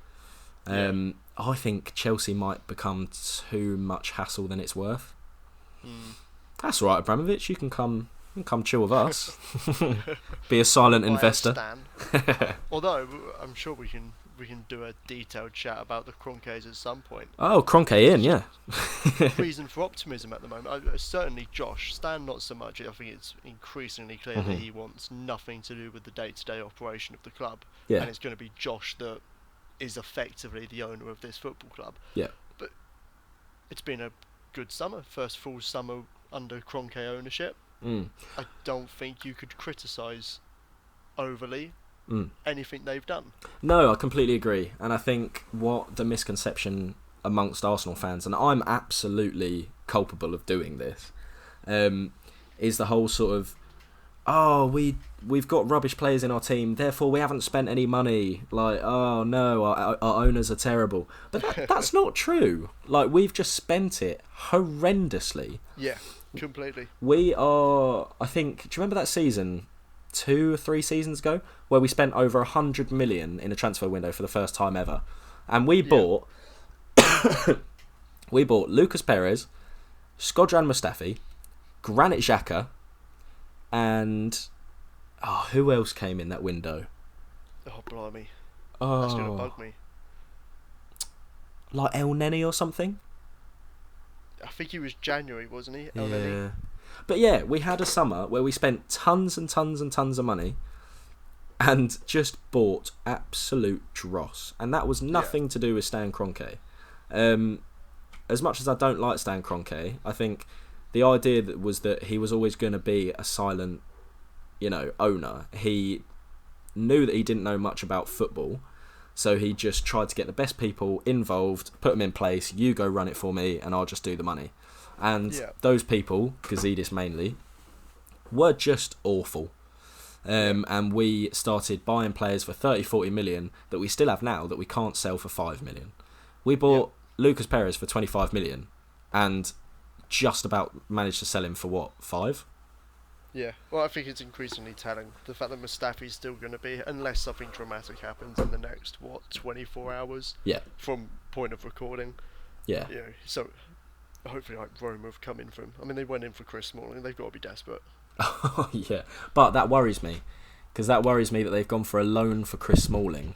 I think Chelsea might become too much hassle than it's worth. That's all right, Abramovich. You can come chill with us. Be a silent investor. Although I'm sure we can do a detailed chat about the Kroenkes at some point. Oh, Kroenke in, yeah. Reason for optimism at the moment. Certainly Josh. Stan not so much. I think it's increasingly clear that he wants nothing to do with the day-to-day operation of the club. Yeah. And it's going to be Josh that is effectively the owner of this football club. Yeah. But it's been a good summer. First full summer under Kroenke ownership. I don't think you could criticise overly anything they've done. No, I completely agree. And I think what the misconception amongst Arsenal fans, and I'm absolutely culpable of doing this, is the whole sort of, we've got rubbish players in our team, therefore we haven't spent any money. Like, oh no, our owners are terrible. But that's not true. Like, we've just spent it horrendously. Yeah, completely. We are, I think, do you remember that season 2 or 3 seasons ago where we spent over 100 million in a transfer window for the first time ever, and we bought Lucas Perez, Shkodran Mustafi, Granit Xhaka, and who else came in that window? Oh blimey, that's gonna bug me. Like El Neni or something. I think he was January, wasn't he? El yeah. Neni? But yeah, we had a summer where we spent tons and tons and tons of money and just bought absolute dross. And that was nothing to do with Stan Kroenke. As much as I don't like Stan Kroenke, I think the idea was that he was always going to be a silent, owner. He knew that he didn't know much about football, so he just tried to get the best people involved, put them in place, you go run it for me, and I'll just do the money. And those people, Gazidis mainly, were just awful. And we started buying players for 30-40 million that we still have now that we can't sell for 5 million. We bought Lucas Perez for 25 million and just about managed to sell him for what, 5? Yeah, well, I think it's increasingly telling. The fact that Mustafi's still going to be, unless something dramatic happens in the next, 24 hours from point of recording. Yeah. So hopefully Roma have come in for him. I mean, they went in for Chris Smalling. They've got to be desperate. Yeah, but that worries me, because that worries me that they've gone for a loan for Chris Smalling.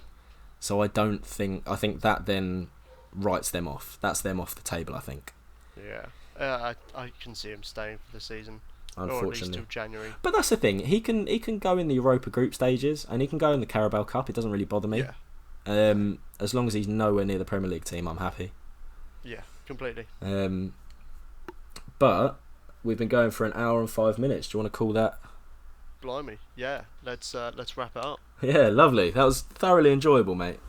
So I think that then writes them off. That's them off the table, I think. Yeah, I can see him staying for the season. Unfortunately, or at least till January. But that's the thing. He can go in the Europa group stages and he can go in the Carabao Cup. It doesn't really bother me. Yeah. As long as he's nowhere near the Premier League team, I'm happy. Yeah, completely. But we've been going for an hour and 5 minutes. Do you want to call that? Blimey, yeah. Let's wrap it up. Yeah, lovely. That was thoroughly enjoyable, mate.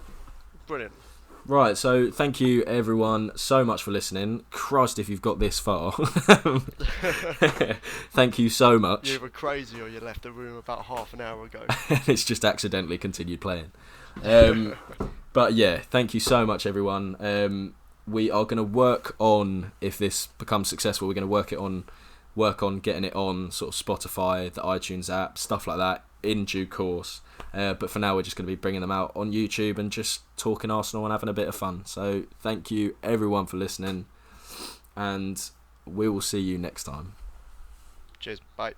Brilliant. Right, so thank you everyone so much for listening. Christ, if you've got this far. Thank you so much. You're either crazy or you left the room about half an hour ago. It's just accidentally continued playing. But yeah, thank you so much everyone. We are going to work on, if this becomes successful, we're going to work on getting it on sort of Spotify, the iTunes app, stuff like that in due course. But for now, we're just going to be bringing them out on YouTube and just talking Arsenal and having a bit of fun. So thank you everyone for listening, and we will see you next time. Cheers. Bye.